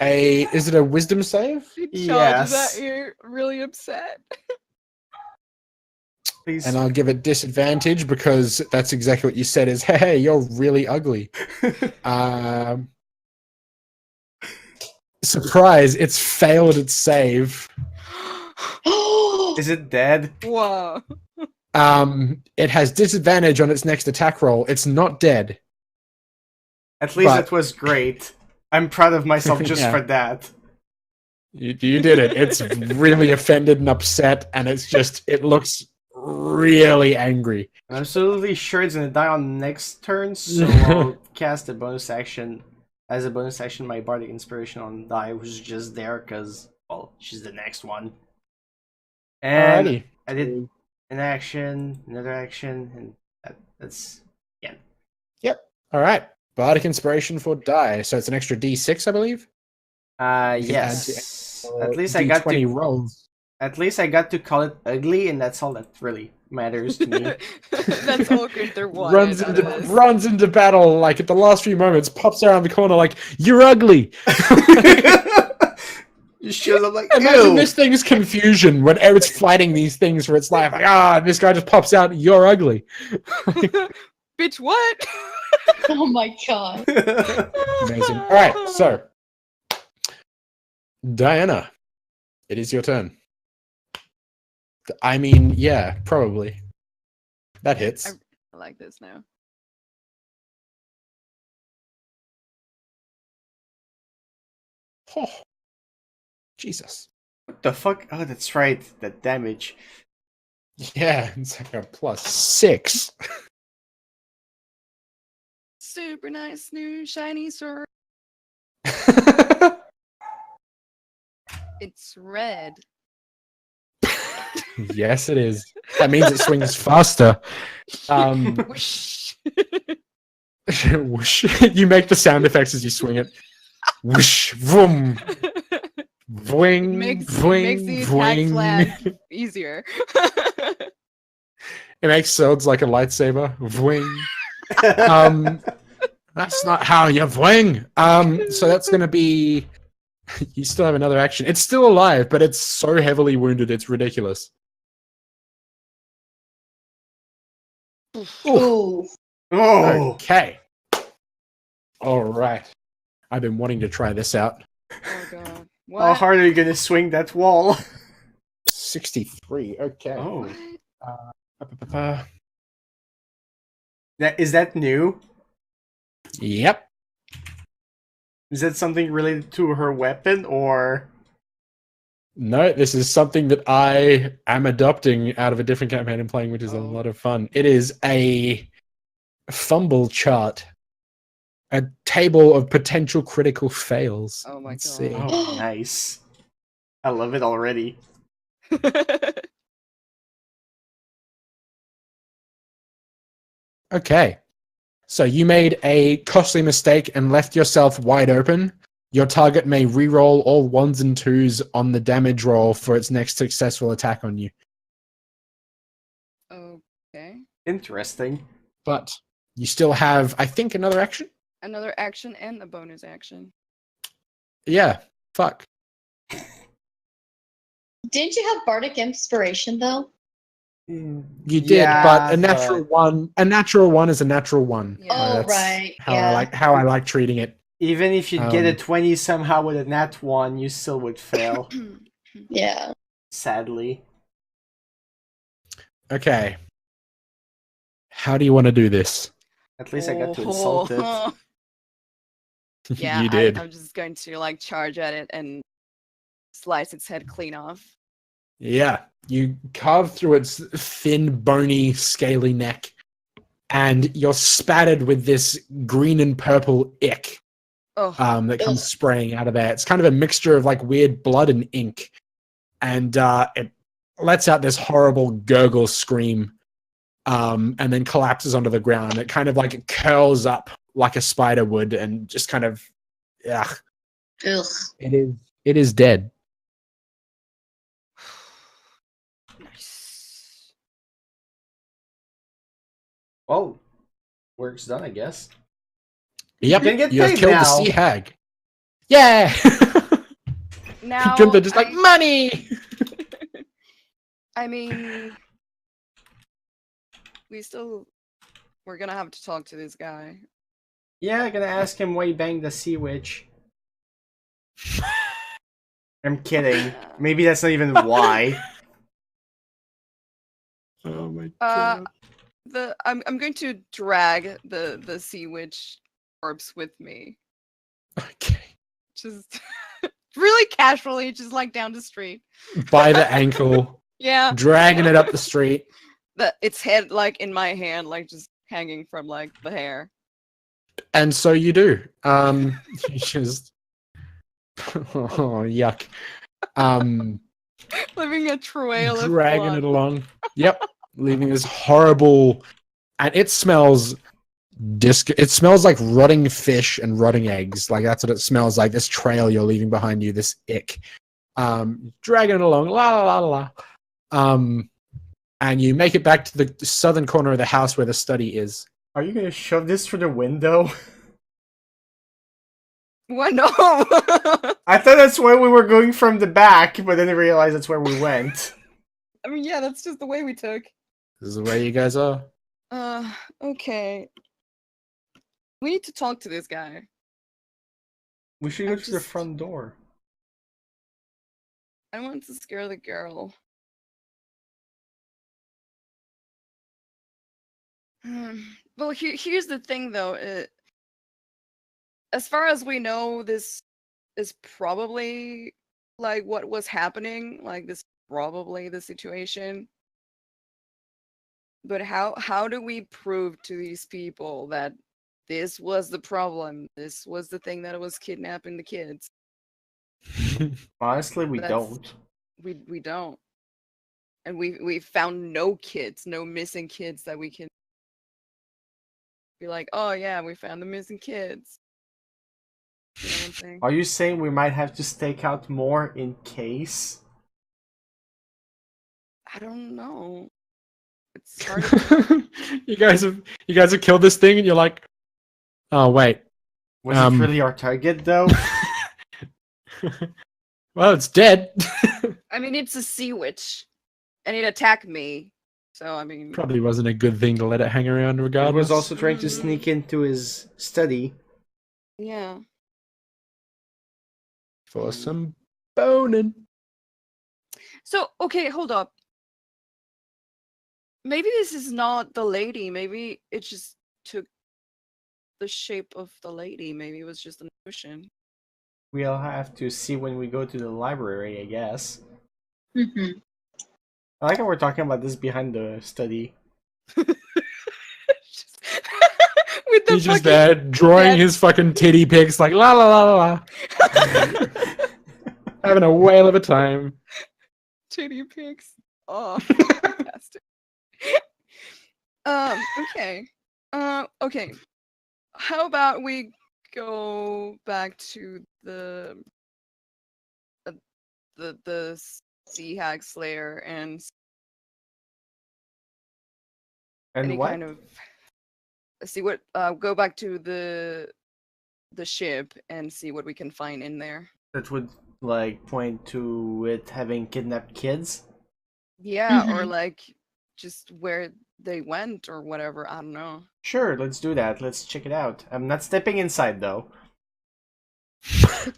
Is it a wisdom save? She charges Yes. at you, really upset. Please. And I'll give it disadvantage because that's exactly what you said is, hey, you're really ugly. Surprise, it's failed its save. Is it dead? Whoa. It has disadvantage on its next attack roll. It's not dead. At least But- it was great. I'm proud of myself just Yeah. for that. You did it. It's really offended and upset, and it looks really angry. I'm absolutely sure it's gonna die on next turn, so I'll cast a bonus action. As a bonus action, my Bardic Inspiration on Die, which is just there because, well, she's the next one. And Alrighty. I did an action, another action, and that's All right. Bardic Inspiration for die. So it's an extra D6, I believe. You can add to yes. any, At least I got D20 to rolls. At least I got to call it ugly, and that's all that really matters to me. That's all Gunther wanted. Runs into battle like at the last few moments, pops around the corner like, you're ugly. Just shows up like, Imagine ew. this thing's confusion when it's fighting these things for its life. Like, this guy just pops out, you're ugly. Bitch, what? Oh my god. Amazing. All right, so Diana, it is your turn. I mean, yeah, probably. That hits. I like this now. Oh, Jesus. What the fuck? Oh, that's right. That damage. Yeah, it's like a +6. Super nice new shiny sword. It's red. Yes, it is. That means it swings faster. Whoosh. Whoosh. You make the sound effects as you swing it. Whoosh, vroom, voing, makes voing, the attack voing. flag easier. It makes sounds like a lightsaber. Voing. That's not how you voing. So that's going to be. You still have another action. It's still alive, but it's so heavily wounded, it's ridiculous. Ooh. Oh, Okay. All right. I've been wanting to try this out. Oh god. how What? hard are you gonna swing that wall? 63. Okay. Oh, What? is that new? Yep. Is that something related to her weapon, or? No, this is something that I am adopting out of a different campaign and playing, which is a Oh. lot of fun. It is a fumble chart, a table of potential critical fails. Oh my Let's god. see. Oh, nice. I love it already. Okay. So you made a costly mistake and left yourself wide open. Your target may re-roll all 1s and 2s on the damage roll for its next successful attack on you. Okay. Interesting. But you still have, I think, another action? Another action and a bonus action. Yeah. Fuck. Didn't you have Bardic Inspiration though? You did, but a natural one is a natural one. Yeah. Oh That's right. How Yeah. I like treating it. Even if you get a Um, 20 somehow with a nat 1, you still would fail, Yeah. sadly. Okay. How do you want to do this? At least I got to insult it. Yeah, You did. I'm just going to like charge at it and slice its head clean off. Yeah. You carve through its thin, bony, scaly neck, and you're spattered with this green and purple ick Oh, that comes spraying out of there. It's kind of a mixture of like weird blood and ink, and it lets out this horrible gurgle scream, and then collapses onto the ground. It kind of like curls up like a spider would, and just kind of, yeah, Ugh. it is dead. nice. Well, work's done, I guess. Yep, can get you have paid killed now. the sea hag. Yeah. Now, Gunther just like money. I mean, we're gonna have to talk to this guy. Yeah, gonna ask him why he banged the sea witch. I'm kidding. Maybe that's not even why. Oh my Uh, I'm going to drag the sea witch corpse with me, Okay. just really casually, just like down the street. By the ankle, Yeah, dragging it up the street. its head like in my hand, like just hanging from like the hair. And so you do. You just oh yuck. Leaving a trail of Dragging blood. it along. Yep. Leaving this horrible, and it smells it smells like rotting fish and rotting eggs. Like that's what it smells like. This trail you're leaving behind you, this ick. Dragging it along, la la la la la. And you make it back to the southern corner of the house where the study is. Are you gonna shove this through the window? What? No. I thought that's where we were going from the back, but then I realized that's where we went. I mean, yeah, that's just the way we took. This is the way you guys are. Okay. We need to talk to this guy. We should go I'm to the just- front door. I don't want to scare the girl. Well, here's the thing, though. As far as we know, this is probably like what was happening. Like this, probably the situation. But how do we prove to these people that this was the problem? This was the thing that was kidnapping the kids. Honestly, we That's- don't. We don't, and we found no kids, no missing kids that we can be like, oh yeah, we found the missing kids. You know what I'm saying? Are you saying we might have to stake out more in case? I don't know. It's hard. To... you guys have killed this thing, and you're like, oh wait. Was it really our target, though? Well, it's dead. I mean, it's a sea witch, and it attacked me. So I mean, Probably wasn't a good thing to let it hang around It regardless. was also trying to sneak into his study. yeah. For some boning. So okay, hold up. Maybe this is not the lady. Maybe it just took the shape of the lady. Maybe it was just an ocean. We'll have to see when we go to the library, I guess. Mm-hmm. I like how we're talking about this behind the study. With the He's just fucking there drawing dead- his fucking titty pics like la la la la la. Having a whale of a time. titty pics. Oh, fantastic. Okay. Okay. How about we go back to the sea hag slayer and any what? kind of see what go back to the ship and see what we can find in there. That would like point to it having kidnapped kids? Yeah, or Mhm. like just where they went or whatever. I don't know. Sure, let's do that. Let's check it out. I'm not stepping inside though.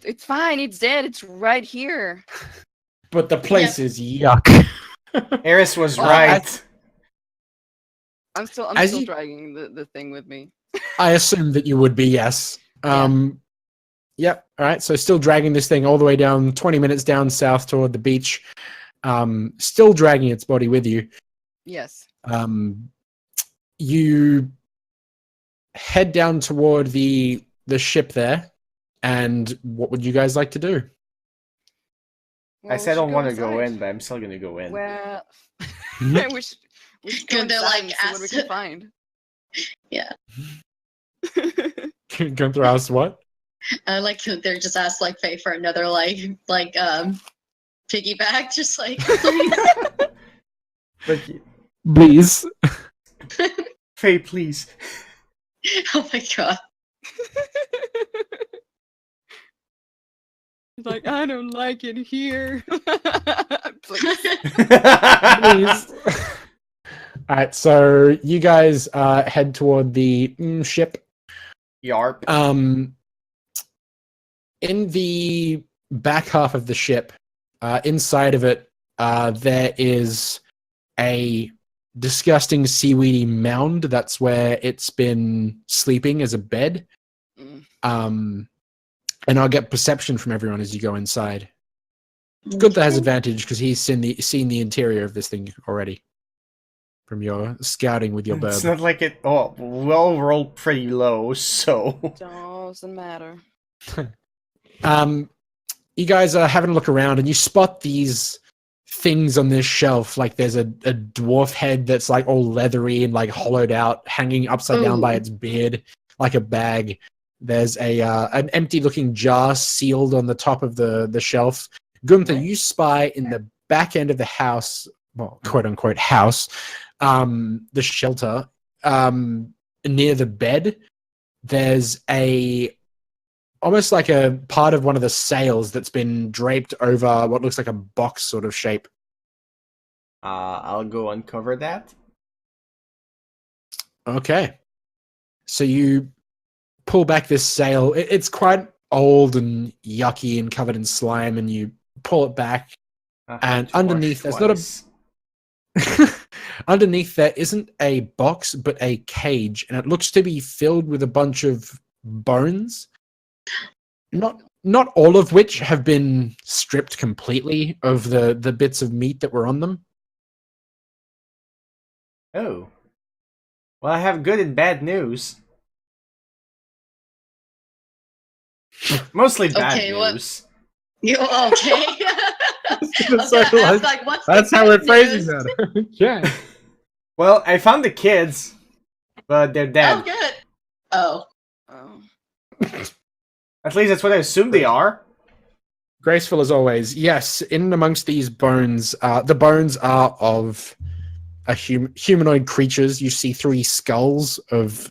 It's fine. It's dead. It's right here. But the place is yuck. Eris was Well, right. I'm still As still you- dragging the thing with me. I assume that you would be, yes. Yep. All right. So still dragging this thing all the way down, 20 minutes down south toward the beach. Still dragging its body with you. Yes. You head down toward the ship there. And what would you guys like to do? Well, I we said I should don't want to go inside. in, but I'm still gonna go in. Well, Mhm. we should go Good, they're inside like, and see what we ask- can find. Yeah. Going through house what? I like that they're just asked like Faye for another like piggyback, just like please. But Please. Faye, please. Oh my god. He's like, I don't like it here. Please. Please. All right, so you guys head toward the ship. Yarp. In the back half of the ship, inside of it, there is a disgusting seaweedy mound. That's where it's been sleeping as a bed. Mm. And I'll get perception from everyone as you go inside. Good that has advantage because he's seen the interior of this thing already from your scouting with your It's burb. not like it. Oh, well, rolled pretty low, so. Doesn't matter. You guys are having a look around and you spot these things on this shelf. Like there's a dwarf head that's like all leathery and like hollowed out, hanging upside down by Ooh. its beard, like a bag. There's an empty looking jar sealed on the top of the shelf. Gunther, you spy in the back end of the house, well, quote unquote house, the shelter, near the bed. There's almost like a part of one of the sails that's been draped over what looks like a box sort of shape. I'll go uncover that. Okay. So you pull back this sail. It's quite old and yucky and covered in slime, and you pull it back. I And have to underneath, wash there's not a- twice. Underneath there isn't a box, but a cage, and it looks to be filled with a bunch of bones. Not all of which have been stripped completely of the bits of meat that were on them. Oh. Well, I have good and bad news. Mostly bad Okay, what- news. You okay? I was So, gonna ask, like, what's That's the how we're good phrasing news? that. Yeah. Well, I found the kids, but they're Oh, dead. good. Oh, Oh. At least that's what I assume they are. Graceful as always. Yes, in amongst these bones, the bones are of humanoid creatures. You see 3 skulls of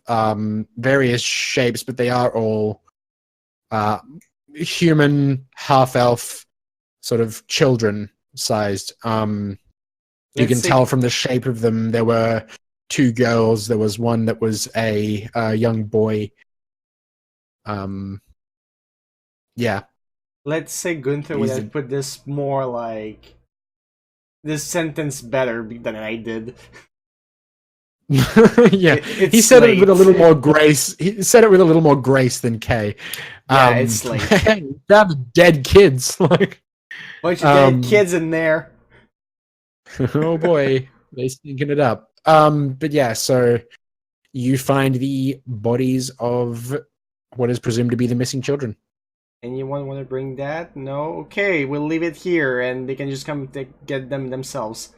various shapes, but they are all human, half-elf, sort of children-sized. You Let's can see. tell from the shape of them, there were 2 girls. There was one that was a young boy. Yeah. Let's say Gunther would He's have put this more like this sentence better than I did. Yeah. It's He said it with a late. little more grace. He said it with a little more grace than Kay. Yeah, it's late. Found the dead kids. Like, Bunch of dead Um, kids in there. oh boy, they stinking it up. But yeah, so you find the bodies of what is presumed to be the missing children. Anyone want to bring that? No? Okay, we'll leave it here and they can just come get them themselves.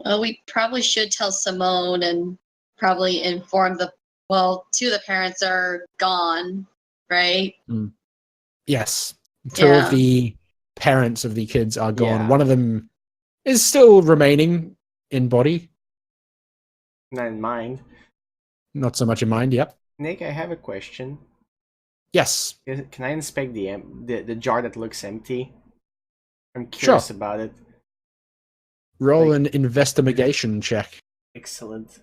well, we probably should tell Simone and probably inform 2 of the parents are gone, right? Yes. 2 Yeah. of the parents of the kids are gone. Yeah. One of them is still remaining in body. Not in mind. Not so much in mind, yep. Nick, I have a question. Yes. Can I inspect the jar that looks empty? I'm curious about it. Roll Like- an investigation check. Excellent.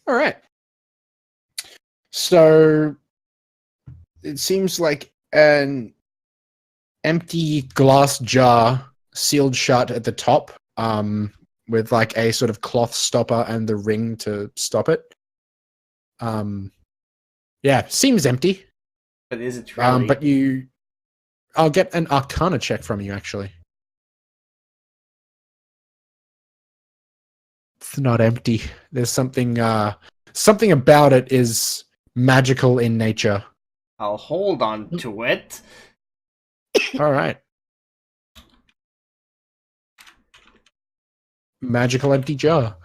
All right. So it seems like an empty glass jar sealed shut at the top, with like a sort of cloth stopper and the ring to stop it. Yeah, seems empty. But is it really? But I'll get an Arcana check from you actually. It's not empty. There's something something about it is magical in nature. I'll hold on to it. All right. Magical empty jar.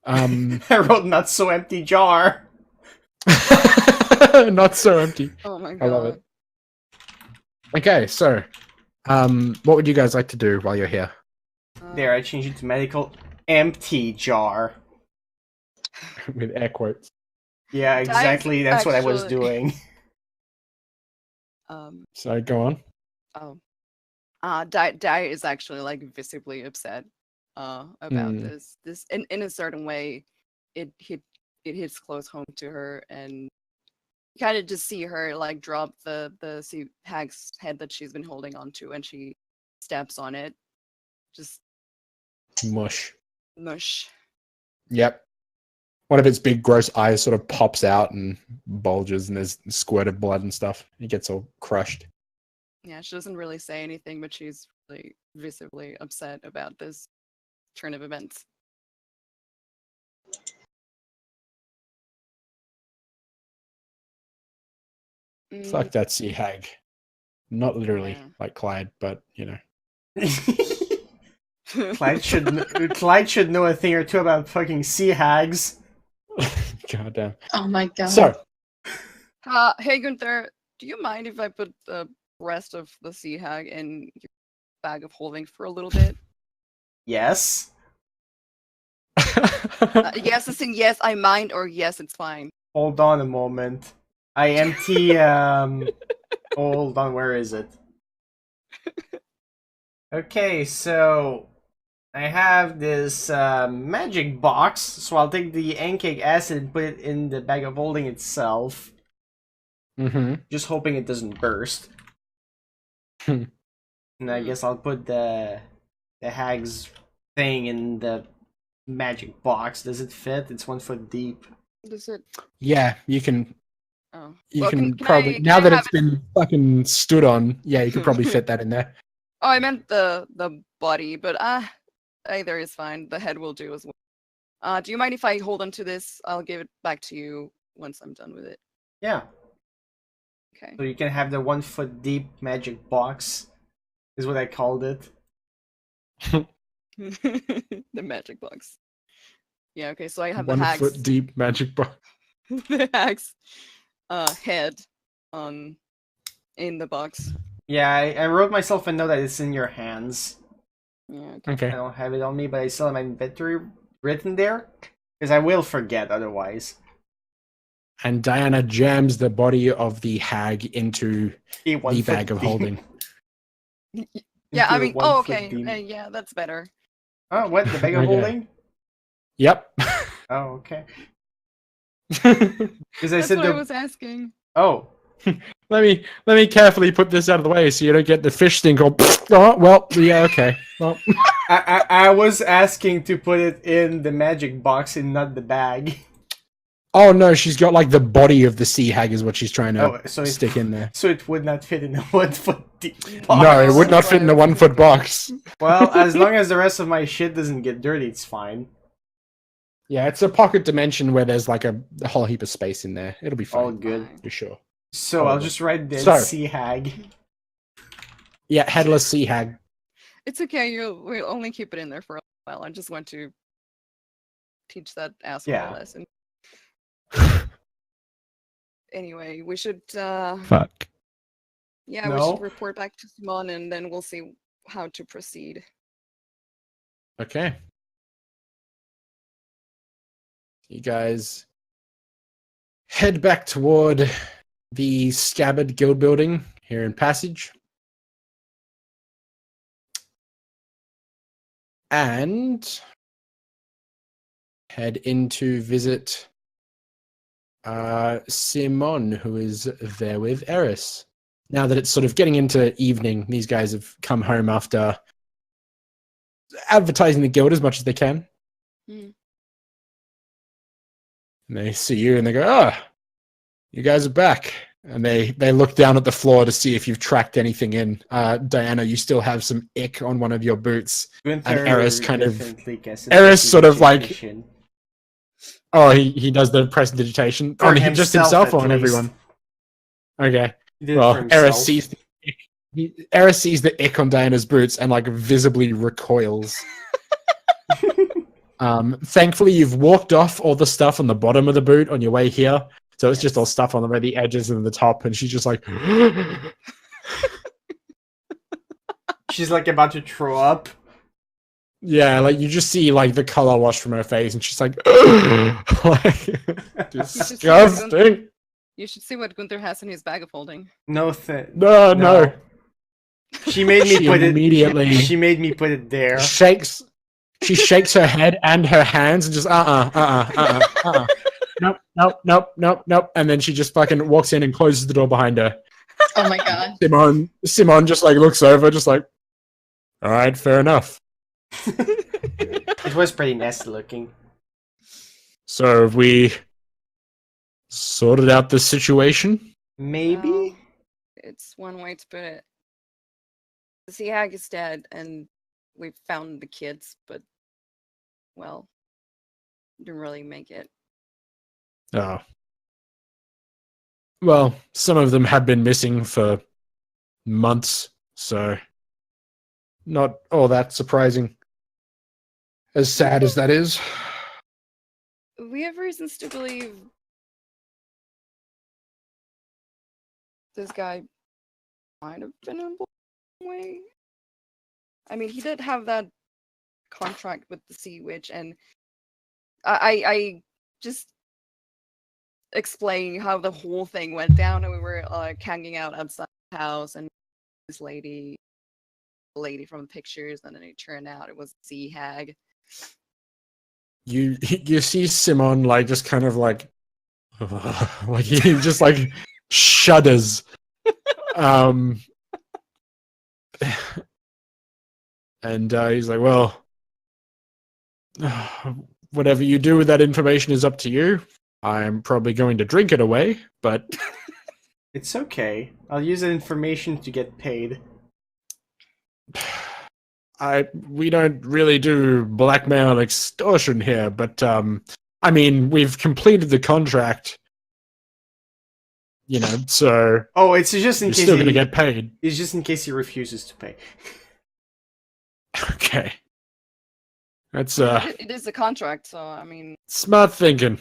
I wrote not so empty jar. Not so empty. Oh my god. I love it. Okay, so what would you guys like to do while you're here? There, I changed it to medical empty jar. With air quotes. Yeah, exactly. That's what I was actually- doing. So go on. Dai is actually like visibly upset about this in a certain way. It hits close home to her, and you kind of just see her like drop the sea hag's head that she's been holding onto, and she steps on it. Just Mush. mush. Yep. One of its big gross eyes sort of pops out and bulges, and there's a squirt of blood and stuff. It gets all crushed. Yeah, she doesn't really say anything, but she's really visibly upset about this turn of events. Fuck that sea hag. Not literally Yeah. like Clyde, but you know. Clyde should know a thing or two about fucking sea hags. God damn. Oh my god. So, Hey Gunther, do you mind if I put the rest of the sea hag in your bag of holding for a little bit? Yes. Yes, as in yes, I mind, or yes, it's fine. Hold on a moment. I empty. Hold on. Where is it? Okay, so I have this magic box. So I'll take the Ankeg acid and put it in the bag of holding itself. mm-hmm. Just hoping it doesn't burst. Hmm. And I guess I'll put the hag's thing in the magic box. Does it fit? It's 1 foot deep. Does it? Yeah, you can. Oh, You well, can can probably I now that have it's been fucking stood on. Yeah, you could probably fit that in there. Oh, I meant the body, but either is fine. The head will do as well. Do you mind if I hold on to this? I'll give it back to you once I'm done with it. Yeah. Okay. So you can have the 1 foot deep magic box. Is what I called it. The magic box. Yeah. Okay. So I have 1 the hag's foot deep magic box. the hag's head in the box. Yeah, I wrote myself a note that it's in your hands. Yeah. Okay. Okay. I don't have it on me, but I still have my inventory written there. Because I will forget otherwise. And Diana jams the body of the hag into Okay, 1 the foot bag of deep. holding. Yeah. I Into mean. 1 Oh, foot okay. deep. Yeah. That's better. Oh, what? The bag of Okay. holding? Yep. Oh, okay. Because I That's said what I the. was asking. Oh. let me carefully put this out of the way so you don't get the fish sting. Go. Oh, well, yeah, okay. Well, I was asking to put it in the magic box and not the bag. oh no, she's got like the body of the sea hag is what she's trying to Oh, so stick in there. So it would not fit in a 1 foot deep box. No, it would not fit in a 1 foot box. Well, as long as the rest of my shit doesn't get dirty, it's fine. Yeah, it's a pocket dimension where there's like a whole heap of space in there. It'll be fine. All good. Fine. For sure. So I'll just write dead So- sea hag. Yeah, headless sea hag. It's okay. We'll only keep it in there for a while. I just want to teach that asshole Yeah. a lesson. Anyway, we should. Fuck. Yeah, we No. should report back to Simon, and then we'll see how to proceed. Okay. You guys head back toward the Scabbard Guild building here in Passage. And head in to visit Simon, who is there with Eris. Now that it's sort of getting into evening, these guys have come home after advertising the guild as much as they can. Mm. And they see you and they go, "Oh, you guys are back." And they look down at the floor to see if you've tracked anything in. Diana, you still have some ick on one of your boots. Gunther Eris kind of- definitely guesses Eris the sort of like- situation. Oh, he does the prestidigitation For on him, just himself at or on least. everyone? Okay. He did it Well, for Eris himself. sees the ick on Diana's boots and like visibly recoils. Thankfully, you've walked off all the stuff on the bottom of the boot on your way here, so it's just all stuff on the edges and the top, and she's just like, She's like about to throw up. yeah, like you just see like the color wash from her face, and she's like, like disgusting. You should see what Gunther has in his bag of holding. No. No. She made me She put immediately- it. She made me put it there. She shakes her head and her hands and just nope. And then she just fucking walks in and closes the door behind her. Oh my god. Simon just like looks over, just like, all right, fair enough. It was pretty nasty looking. So have we sorted out this situation? Maybe. Well, it's one way to put it. The sea hag is dead, and we found the kids, but well, didn't really make it. Oh. Well, some of them have been missing for months, so not all that surprising. As sad as that is. We have reasons to believe this guy might have been in way. I mean, he did have that contract with the Sea Witch, and I just explain how the whole thing went down, and we were hanging out outside the house, and this lady from the pictures, and then it turned out it was Sea Hag. You see Simon like just kind of like like he just like shudders. And he's like, well, whatever you do with that information is up to you. I'm probably going to drink it away, but It's okay. I'll use that information to get paid. we don't really do blackmail and extortion here, but I mean, we've completed the contract, you know, so Oh, it's just in you're case still going to get paid. It's just in case he refuses to pay. Okay. That's It is a contract, so I mean, smart thinking.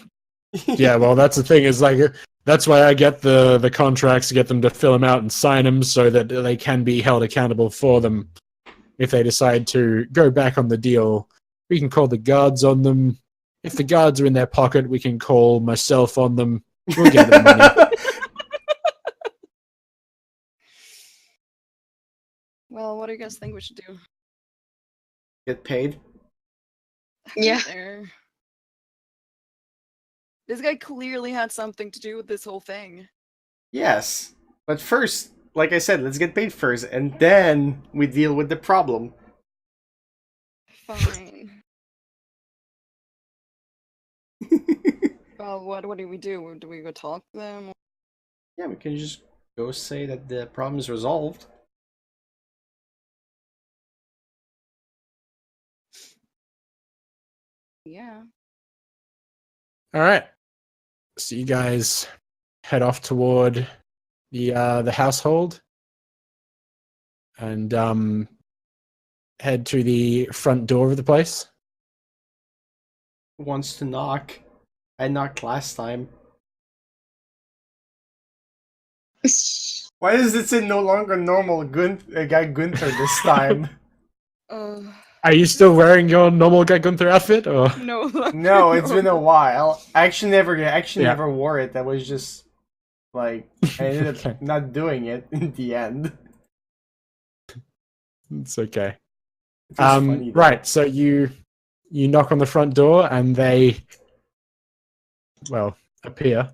Yeah, well, that's the thing, is like, that's why I get the contracts, to get them to fill them out and sign them so that they can be held accountable for them. If they decide to go back on the deal, we can call the guards on them. If the guards are in their pocket, we can call myself on them. We'll get the money. well, what do you guys think we should do? Get paid. Yeah. There. This guy clearly had something to do with this whole thing. Yes, but first, like I said, let's get paid first, and then we deal with the problem. Fine. Well, what do we do? Do we go talk to them? Yeah, we can just go say that the problem is resolved. Yeah. All right. So you guys head off toward the household and head to the front door of the place. Who wants to knock? I knocked last time. Why is it say no longer normal guy Gunther this time? Are you still wearing your normal Guy Gunther outfit, or? No. No, it's been a while. I actually never Yeah. never wore it. That was just like I ended Okay. up not doing it in the end. It's okay. It was funny, though. Right. So you knock on the front door, and they, well, appear,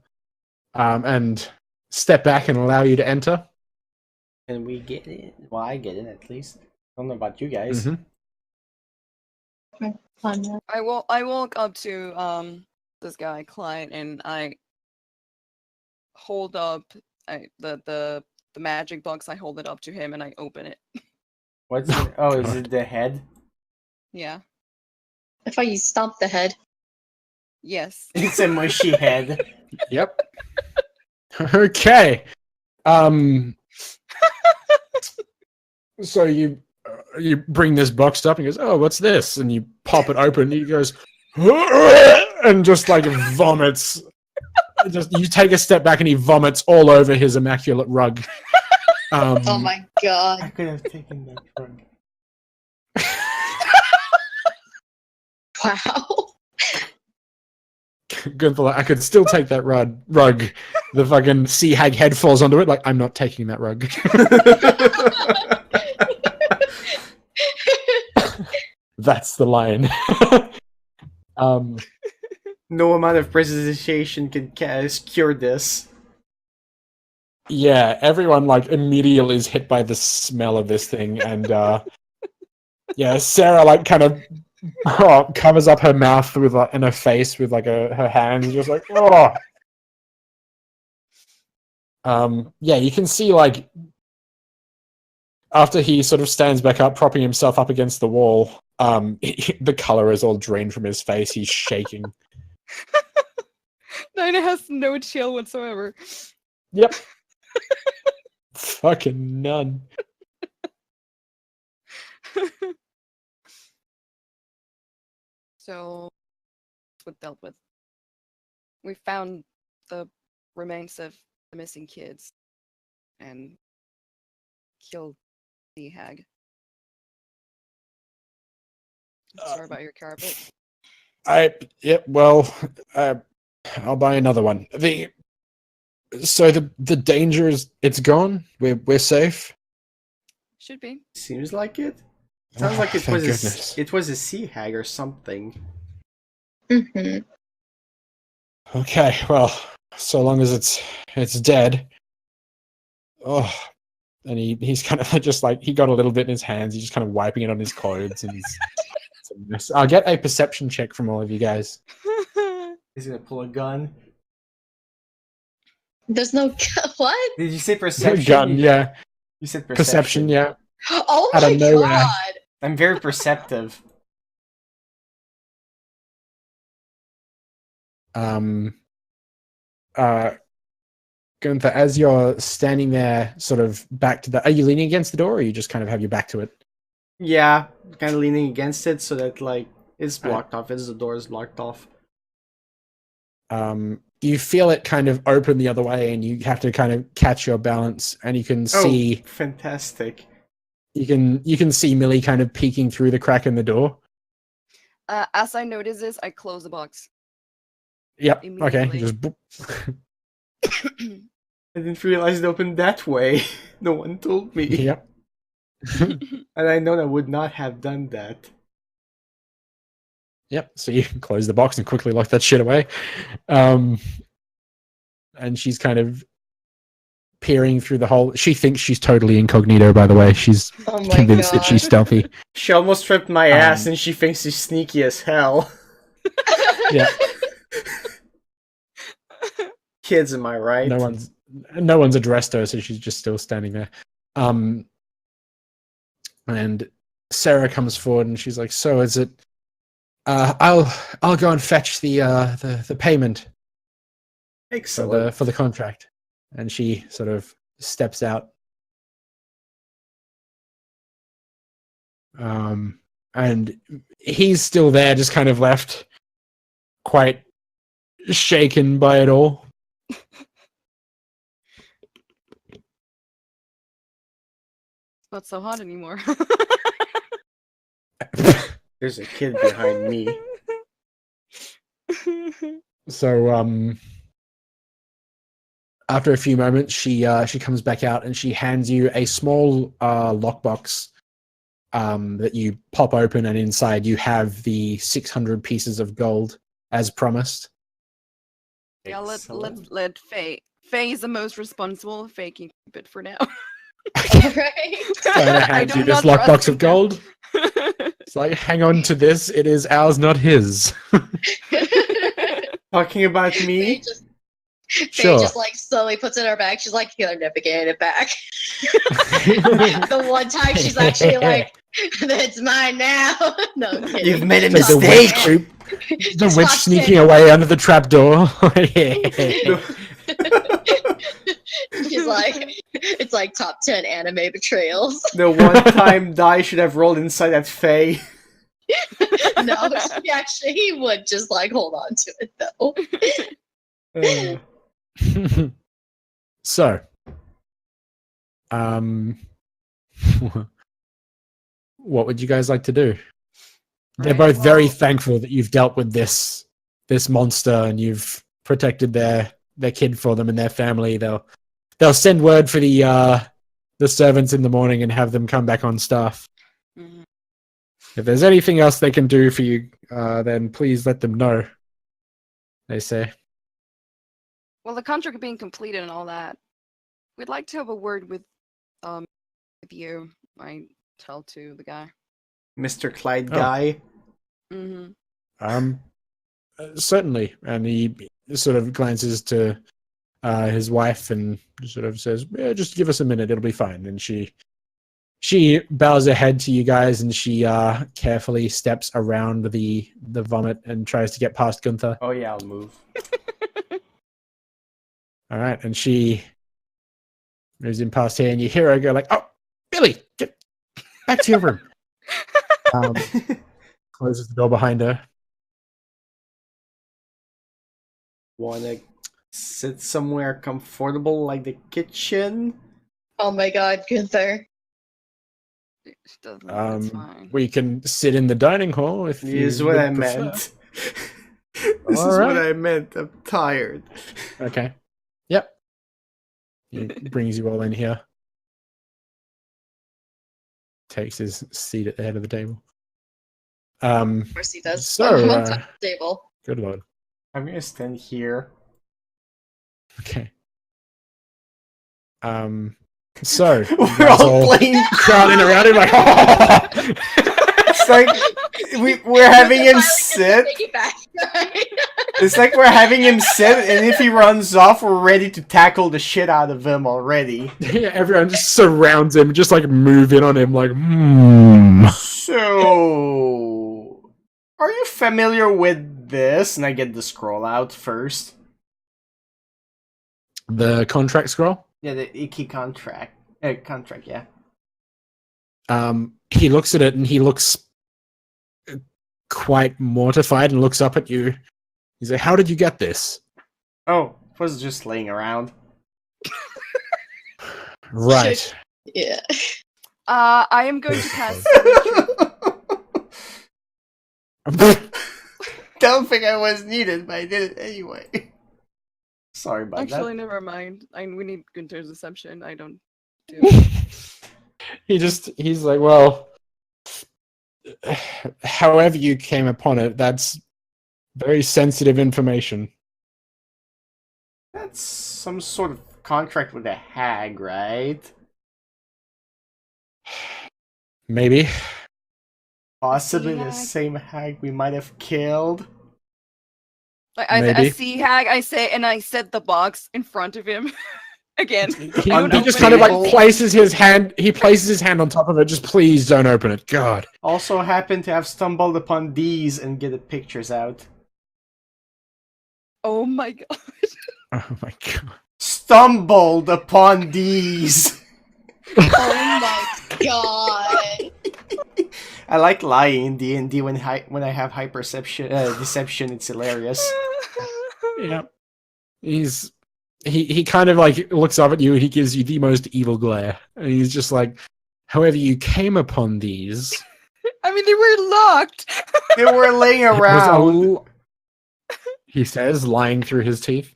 and step back and allow you to enter. And we get it. Well, I get it at least. I don't know about you guys. Mhm. I walk up to this guy Clyde, and I hold up the magic box. I hold it up to him, and I open it. What's it? Oh, is God. it the head? Yeah. I thought you stomped the head. Yes. It's a mushy head. Yep. Okay. So you bring this box up and he goes, "Oh, what's this?" And you pop it open. And he goes, and just like vomits. Just you take a step back and he vomits all over his immaculate rug. Oh my I god. could have taken that rug. Wow. Gunther, I could still take that rug. The fucking sea hag head falls onto it. Like, I'm not taking that rug. That's the line. No amount of precipitation can cure this. Yeah, everyone like immediately is hit by the smell of this thing, and yeah, Sarah like kind of covers up her mouth with and her face with like her hands, just like oh. Yeah, you can see like after he sort of stands back up, propping himself up against the wall, the color is all drained from his face. He's shaking. Nina has no chill whatsoever. Yep. Fucking none. So, that's what dealt with. We found the remains of the missing kids and killed the hag. Sorry about your carpet. Well, I'll buy another one. So the danger is it's gone. We're safe. Should be. Seems like it. Sounds like Thank goodness. it was a sea hag or something. Hmm. Okay, well, so long as it's dead. Oh, and he's kind of just like he got a little bit in his hands. He's just kind of wiping it on his clothes, and it's a mess. I'll get a perception check from all of you guys. He's gonna pull a gun. There's no what? Did you say perception? Gun, yeah. You said Perception, yeah. Oh Out my of nowhere. god! I'm very perceptive. Gunther, as you're standing there, sort of back to are you leaning against the door, or you just kind of have your back to it? Yeah, kind of leaning against it so that like it's blocked off. As the door is blocked off. You feel it kind of open the other way, and you have to kind of catch your balance, and you can see fantastic. you can see Millie kind of peeking through the crack in the door. As I notice this, I close the box. Yep. Okay. Immediately. Just boop. I didn't realize it opened that way. No one told me. Yep. And I know I would not have done that. Yep. So you can close the box and quickly lock that shit away. And she's kind of peering through the hole. She thinks she's totally incognito, by the way. She's Oh my convinced that god. she's stealthy. She almost tripped my ass and she thinks she's sneaky as hell. Yeah. Kids, am I right? No one's addressed her, so she's just still standing there. And Sarah comes forward and she's like, "So is it? I'll go and fetch the payment Excellent. for the contract." And she sort of steps out. And he's still there, just kind of left, quite shaken by it all. Not so hot anymore. There's a kid behind me. So after a few moments, she comes back out and she hands you a small lockbox that you pop open, and inside you have the 600 pieces of gold as promised. Yeah, Excellent. let Faye. Faye is the most responsible. Faye can keep it for now. Right? So I I hand do you this not trust lockbox of him. gold. It's like, hang on to this. It is ours, not his. Talking about Faye me? just, Sure. Faye just like slowly puts it in her bag. She's like, "You're never getting it back." The one time she's actually like, "It's mine now." No, I'm kidding. You've made a Like the mistake. The witch Top sneaking 10. away under the trapdoor. She's like, it's like top 10 anime betrayals. The one time Die should have rolled inside that Fae. No, he would just like hold on to it though. So, what would you guys like to do? They're Right, both very well- thankful that you've dealt with this monster and you've protected their kid for them and their family. They'll send word for the servants in the morning and have them come back on staff. Mhm. If there's anything else they can do for you, then please let them know. They say. Well, the contract being completed and all that, we'd like to have a word with you. I tell to the guy. Mr. Clyde Oh. Guy. Mm-hmm. Certainly, and he sort of glances to his wife and sort of says, yeah, "Just give us a minute; it'll be fine." And she bows her head to you guys, and she carefully steps around the vomit and tries to get past Gunther. Oh yeah, I'll move. All right, and she moves in past here, and you hear her go like, "Oh, Billy, get back to your room." Closes the door behind her. Wanna sit somewhere comfortable like the kitchen? Oh my god, Gunther. It doesn't. That's Um, fine. we can sit in the dining hall if you Is what would I prefer. meant. This is Alright. what I meant. I'm tired. Okay. Yep. He brings you all in here. Takes his seat at the head of the table. Of course he does. So, I'm on top of the table. good lord. I'm gonna stand here. Okay. So you We're guys all playing. crowding around him like, It's like we're having him Finally sit. take it back, right? It's like we're having him sit, and if he runs off, we're ready to tackle the shit out of him already. yeah, everyone just surrounds him, just like move in on him, like, hmm. So, are you familiar with this? And I get the scroll out first. The contract scroll. Yeah, the Icky contract. Contract, yeah. He looks at it and he looks quite mortified and looks up at you. He's like, "How did you get this?" Oh, it was just laying around. Right. Yeah. I am going to cast. Don't think I was needed, but I did it anyway. Sorry about Actually, that. never mind. We need Gunter's deception. I don't do. He's like, "Well, however you came upon it, that's very sensitive information." That's some sort of contract with a hag, right? Maybe. Possibly Sea the hag? same hag we might have killed. I Maybe. see hag. I say, and I set the box in front of him again. He, On he the just kind of like table. places his hand. He places his hand on top of it. Just please don't open it. God. Also happened to have stumbled upon these and get the pictures out. Oh my god! Oh my god. Stumbled upon these! Oh my god. I like lying in D&D when I have hyperception, deception, it's hilarious. Yeah. He kind of like looks up at you and he gives you the most evil glare. And he's just like, "However you came upon these, I mean, they were locked. They were laying it was a around. l-" he says, lying through his teeth.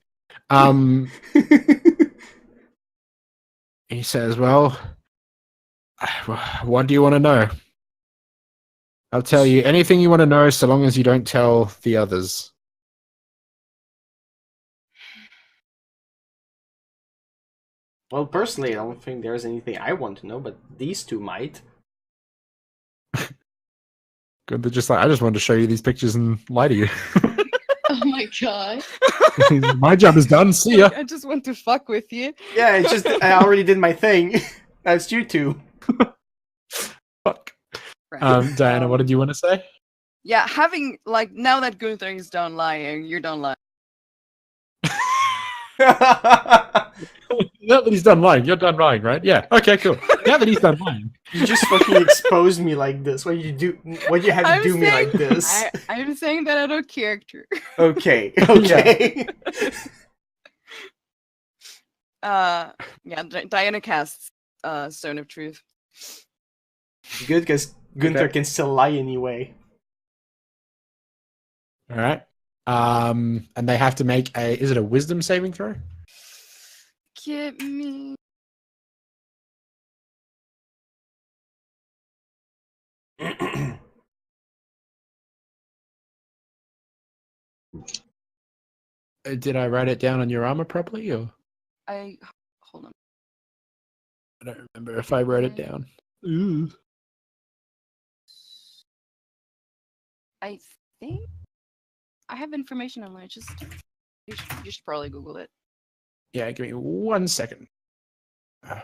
He says, "Well, what do you want to know? I'll tell you anything you want to know so long as you don't tell the others." Well, personally, I don't think there's anything I want to know, but these two might. Good, they're just like, "I just wanted to show you these pictures and lie to you." Oh my god. My job is done. See ya. I just want to fuck with you. Yeah, it's just, I already did my thing. That's you two. Fuck. Right. Diana, what did you want to say? Yeah, having like now that Gunther is done lying, you're done lying. Now that he's done lying, you're done lying, right? Yeah. Okay, cool. Now that he's done lying. You just fucking exposed me like this. What you do? What you have to I'm do me like saying- this? I'm saying that out of character. Okay. Okay. Yeah, Diana casts Stone of Truth. Good, because Gunther Okay. can still lie anyway. All right. And they have to make is it a wisdom saving throw? Get me. Did I write it down on your armor properly, or Hold on. I don't remember if I wrote it down. Ooh. I think I have information online. Just you should probably Google it. Yeah, give me 1 second. Oh,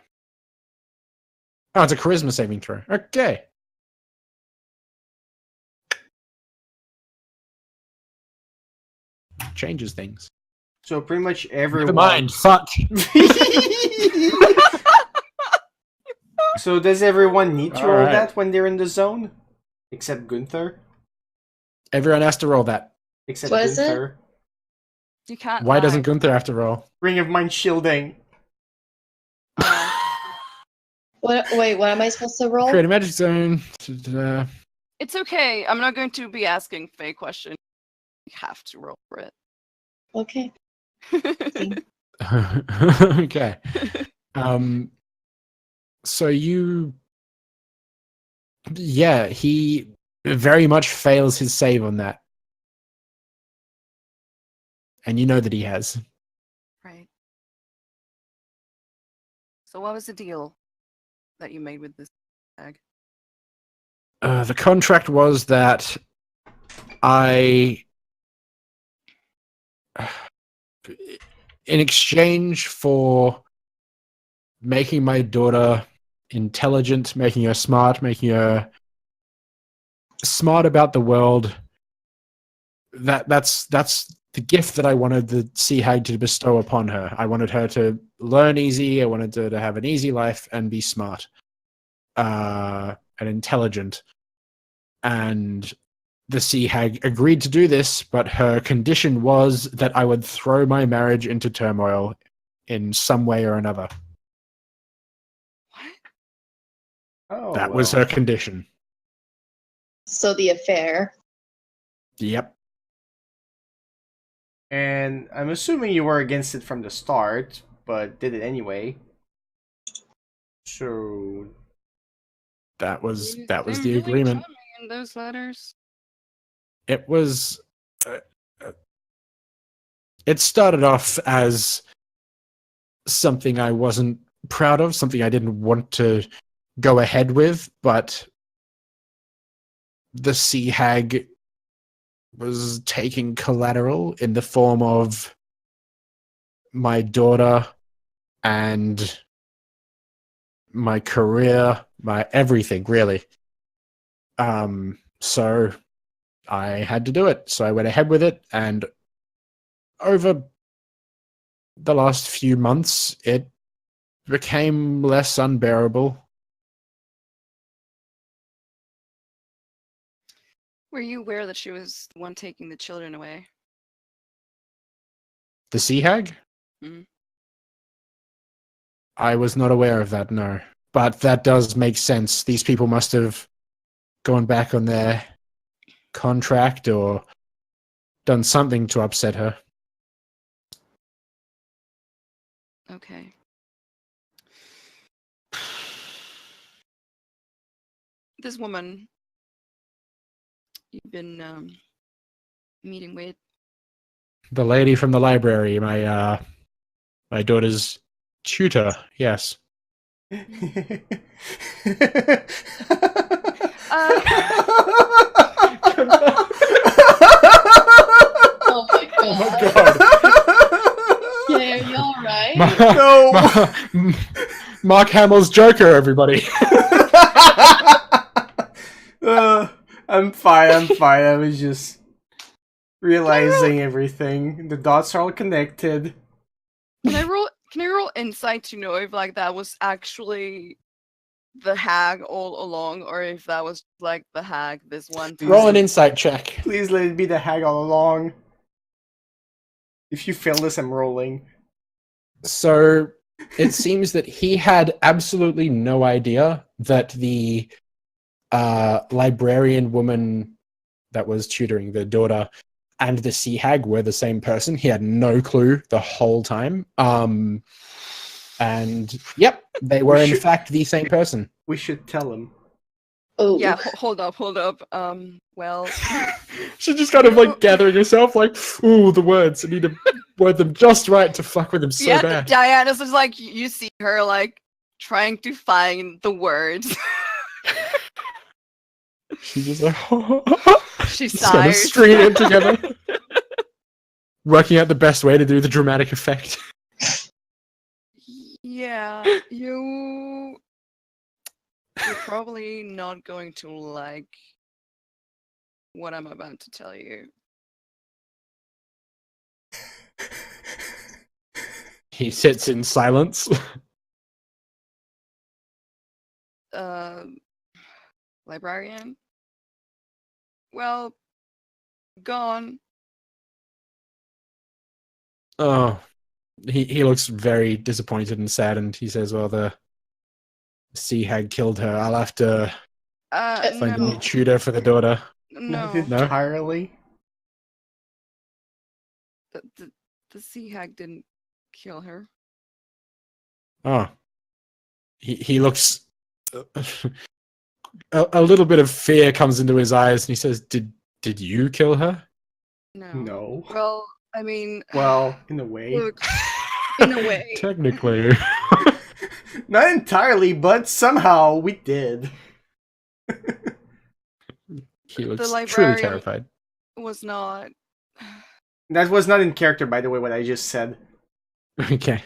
it's a charisma saving throw. Okay. Changes things. So pretty much everyone. Never mind. Fuck. So does everyone need to roll Alright. that when they're in the zone? Except Gunther? Everyone has to roll that. Except What is it? Gunther. You can't. Why lie. doesn't Gunther have to roll? Ring of Mind shielding. Wait, what am I supposed to roll? Create a magic zone. It's okay. I'm not going to be asking fake questions. You have to roll for it. Okay. Okay. So he very much fails his save on that. And you know that he has. Right. So what was the deal that you made with this bag? The contract was that in exchange for making my daughter intelligent, making her smart about the world, that's the gift that I wanted the Sea Hag to bestow upon her. I wanted her to learn easy. I wanted her to have an easy life and be smart, and intelligent. And the Sea Hag agreed to do this, but her condition was that I would throw my marriage into turmoil in some way or another. What? Oh, That was well. her condition. So the affair. Yep. And I'm assuming you were against it from the start, but did it anyway. So That was Is the there really agreement. something in those letters? It was. It started off as something I wasn't proud of, something I didn't want to go ahead with, but the Sea Hag was taking collateral in the form of my daughter and my career, my everything, really. So I had to do it. So I went ahead with it, and over the last few months, it became less unbearable. Were you aware that she was the one taking the children away? The Sea Hag? Mhm. I was not aware of that, no. But that does make sense. These people must have gone back on their contract or done something to upset her. Okay. This woman you've been meeting with. The lady from the library, my daughter's tutor, yes. Oh my god. God. Yeah, are you alright? No. Mark Hamill's Joker, everybody. I'm fine. I'm fine. I was just realizing everything. The dots are all connected. Can I roll insight to know if like that was actually the hag all along, or if that was like the hag this one time? Roll an insight check. Please let it be the hag all along. If you fail this, I'm rolling. So it seems that he had absolutely no idea that the librarian woman that was tutoring the daughter and the sea hag were the same person. He had no clue the whole time. And yep, they were in fact the same person. We should tell him. Oh, Yeah, hold up. Well, She's just kind of like gathering herself, like, ooh, the words. I need to word them just right to fuck with him so yeah, bad. Diana's just like, you see her like trying to find the words. She's just like, She just kind of sighs. stringing it together, working out the best way to do the dramatic effect. Yeah, you're probably not going to like what I'm about to tell you. He sits in silence. Librarian? Well, gone. Oh, he looks very disappointed and sad, and he says, "Well, the sea hag killed her. I'll have to find a No, new tutor for the daughter." no. Not No? entirely. The sea hag didn't kill her. Oh, he looks. A little bit of fear comes into his eyes, and he says, "Did you kill her?" No. No. Well, I mean, Well, in a way. look, in a way. Technically. Not entirely, but somehow we did. He looks truly librarian- terrified. Was not. That was not in character, by the way, what I just said. Okay.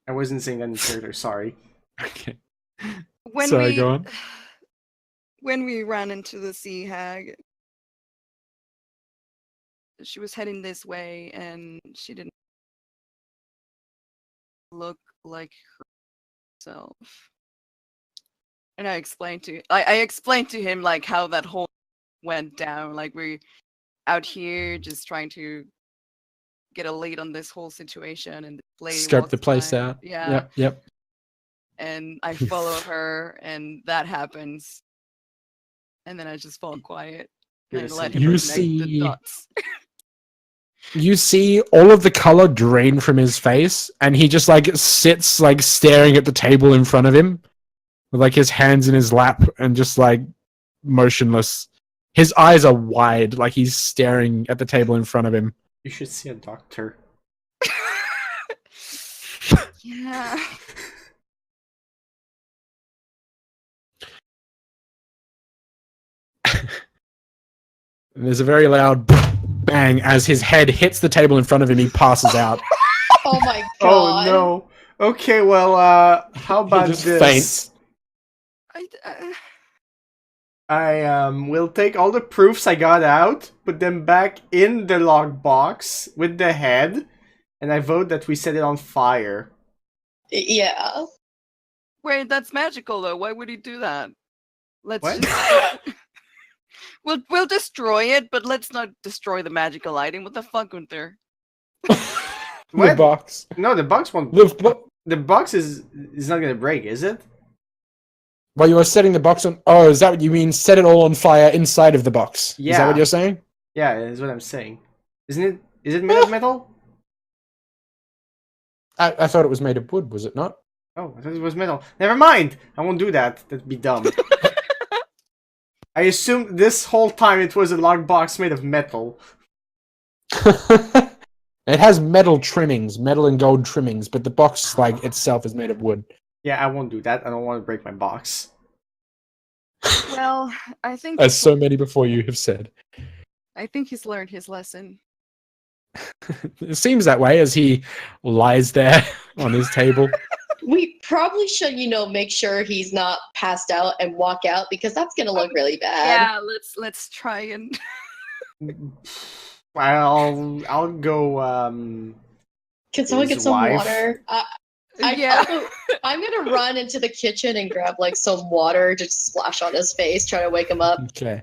I wasn't saying that in character, sorry. Okay. When Sorry, we go on. when we ran into the sea hag, she was heading this way, and she didn't look like herself. And I explained to him like how that whole went down. Like we're out here just trying to get a lead on this whole situation, and this lady Scope the walks place by. out. Yeah. Yep. And I follow her, and that happens. And then I just fall quiet and Yes, let him you connect see- the dots. You see all of the color drain from his face, and he just like sits like staring at the table in front of him, with like his hands in his lap and just like motionless. His eyes are wide, like he's staring at the table in front of him. You should see a doctor. Yeah. And there's a very loud bang as his head hits the table in front of him. He passes out. oh my Oh god. no. Okay, well, how He about just this? faints. I will take all the proofs I got out, put them back in the log box with the head, and I vote that we set it on fire. Yeah. Wait, that's magical though. Why would he do that? Let's What? just we'll destroy it, but let's not destroy the magical item. What the fuck, Gunther? The What? box. No, the box won't. The, The box is not gonna break, is it? while you were setting the box on. Oh, is that what you mean? Set it all on fire inside of the box. Is that Yeah. what you're saying? Yeah, that's what I'm saying. Isn't it? Is it made of metal? I thought it was made of wood, was it not? Oh, I thought it was metal. Never mind. I won't do that. That'd be dumb. I assumed this whole time it was a log box made of metal. It has metal trimmings, metal and gold trimmings, but the box like itself is made of wood. Yeah, I won't do that. I don't want to break my box. Well, I think As so many before you have said. he's learned his lesson. It seems that way as he lies there on his table. We probably should, make sure he's not passed out and walk out because that's gonna look really bad. Yeah, let's try and I'll go. Can someone His get some wife? water? yeah. I'm gonna run into the kitchen and grab like some water, just splash on his face, try to wake him up. Okay.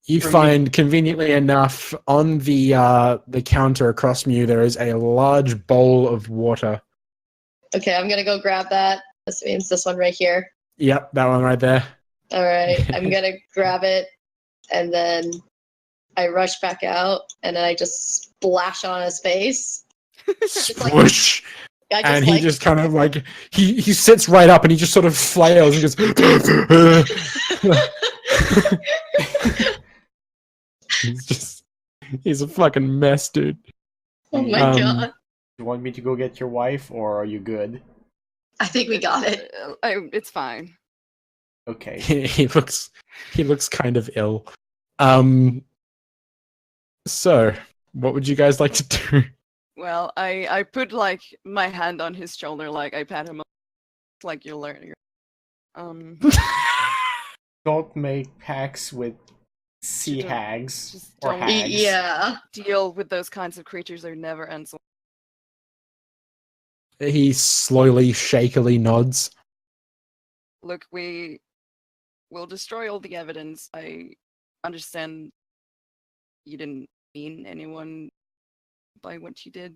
You For me- find, conveniently enough, on the counter across from you, there is a large bowl of water. Okay, I'm gonna go grab that. This means this one right here. Yep, that one right there. All right, I'm gonna grab it, and then I rush back out, and then I just splash on his face. like- Swoosh! I just And he just kind of like he sits right up and he just sort of flails and goes. He's a fucking mess, dude. oh my Um, god! You want me to go get your wife, or are you good? I think we got it. It's fine. Okay. He looks kind of ill. So what would you guys like to do? Well, I put like my hand on his shoulder, like I pat him up, like you're learning. Don't make pacts with sea Don't- hags just or don't- hags. Yeah. Deal with those kinds of creatures; they're never ends. He slowly, shakily nods. Look, we will destroy all the evidence. I understand you didn't mean anyone by what you did.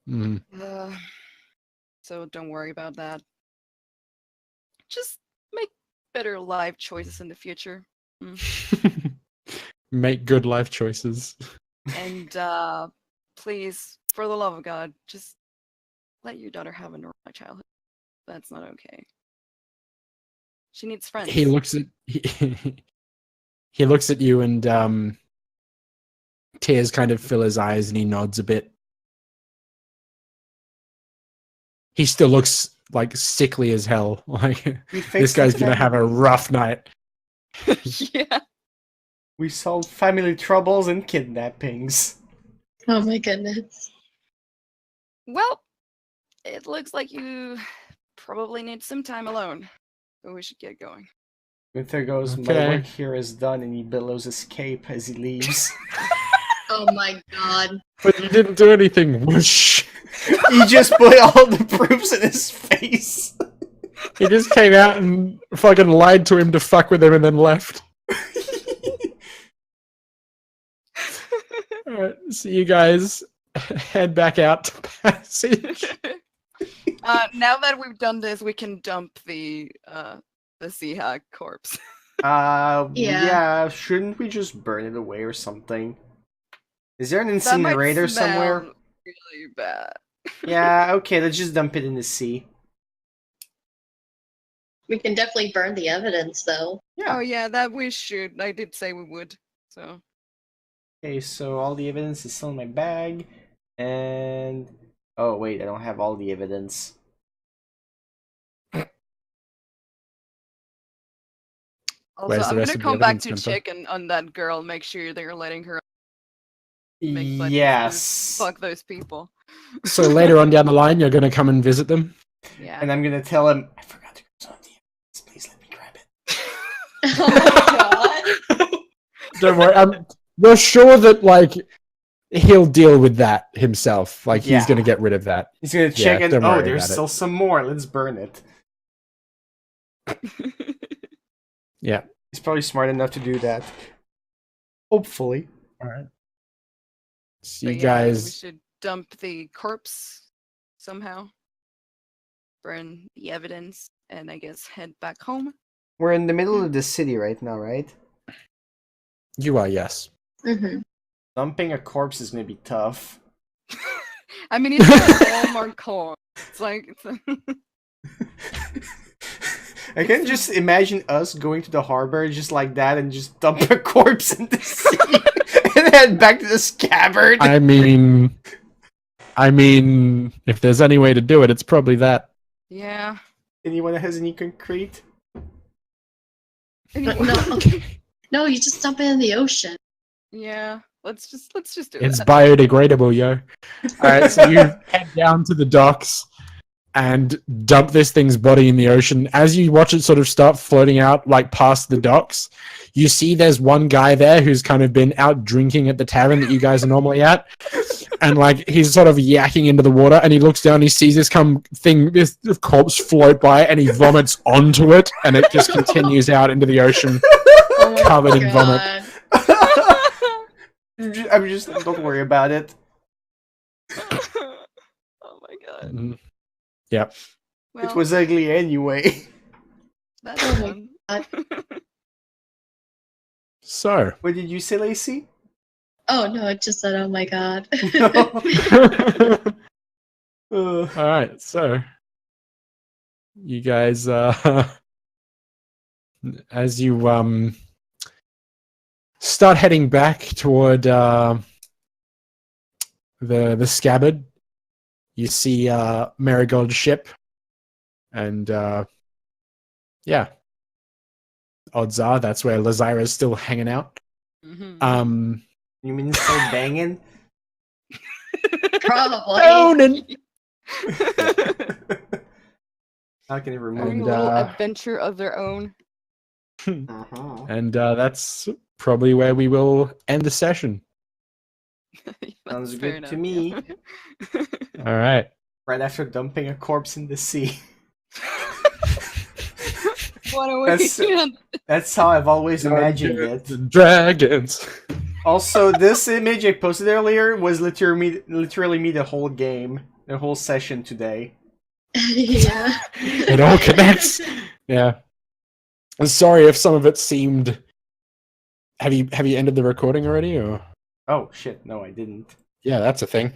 Mm. So don't worry about that. Just make better life choices in the future. Make good life choices. And please, for the love of God, just let your daughter have a normal childhood. That's not okay. She needs friends. He looks at he looks at you and tears kind of fill his eyes and he nods a bit. He still looks like sickly as hell. Like We this fixed guy's the gonna have a family. rough night. Yeah. We solved family troubles and kidnappings. Oh my goodness. Well, it looks like you probably need some time alone. So we should get going. Gunther goes, my Okay. work here is done, and he billows escape as he leaves. Oh my god. But you didn't do anything. Whoosh. He just put all the proofs in his face. He just came out and fucking lied to him to fuck with him and then left. Alright, so you guys head back out to passage. Now that we've done this, we can dump the sea hag corpse. Yeah, shouldn't we just burn it away or something? Is there an That might incinerator somewhere? smell really bad. Yeah, okay, let's just dump it in the sea. We can definitely burn the evidence though. Oh yeah, that we should. I did say we would. So Okay, so all the evidence is still in my bag, and... Oh, wait, I don't have all the evidence. also, Where's the I'm rest gonna of the come back evidence, to Gunther? check on that girl. Make sure they're letting her make buddies Yes. fuck those people. So later on down the line, you're going to come and visit them? Yeah. And I'm gonna tell him, I forgot to grab some of the evidence. Please let me grab it. Oh my god. Don't worry. You're sure that, like, he'll deal with that himself. Like, Yeah. he's going to get rid of that. He's gonna check and, don't oh, worry there's about it. still some more. Let's burn it. Yeah. He's probably smart enough to do that. Hopefully. All right. So But you yeah, we guys... should dump the corpse somehow. Burn the evidence, and I guess head back home. We're in the middle of the city right now, right? You are, yes. hmm Dumping a corpse is gonna be tough. I mean, it's not a Walmart corpse. It's like I can just imagine us going to the harbor just like that and just dump a corpse in the sea and head back to the scabbard. I mean, if there's any way to do it, it's probably that. yeah. Anyone that has any concrete? No, no, you just dump it in the ocean. Yeah. Let's just do It's that. biodegradable, yo. All right, so you head down to the docks. and dump this thing's body in the ocean. As you watch it sort of start floating out, like past the docks, you see there's one guy there who's kind of been out drinking at the tavern that you guys are normally at. And like he's sort of yakking into the water, and he looks down, he sees this this corpse float by, and he vomits onto it, and it just continues out into the ocean, Oh my covered in vomit. God. I'm just don't worry about it. Oh my god. Mm, Yep. Well, It was ugly anyway. that's Oh fun. my So, What did you say, Lacey? Oh no, it just said, "Oh my god." all Uh, right. So, you guys, as you start heading back toward the scabbard, you see Marigold's ship, and yeah, odds are that's where Lazira's still hanging out. Mhm. you mean still banging? Probably. Conan! How can it remove Having a And, little that? adventure of their own. Uh-huh. And that's probably where we will end the session. Sounds That's good fair to enough, me. yeah. All right. Right after dumping a corpse in the sea. What a way That's- to end. That's how I've always imagined it. Dragons. Also, this image I posted earlier was literally me the whole game, the whole session today. Yeah. It all connects. Yeah. I'm sorry if some of it seemed. Have you ended the recording already? Or Oh shit, no I didn't. yeah, that's a thing.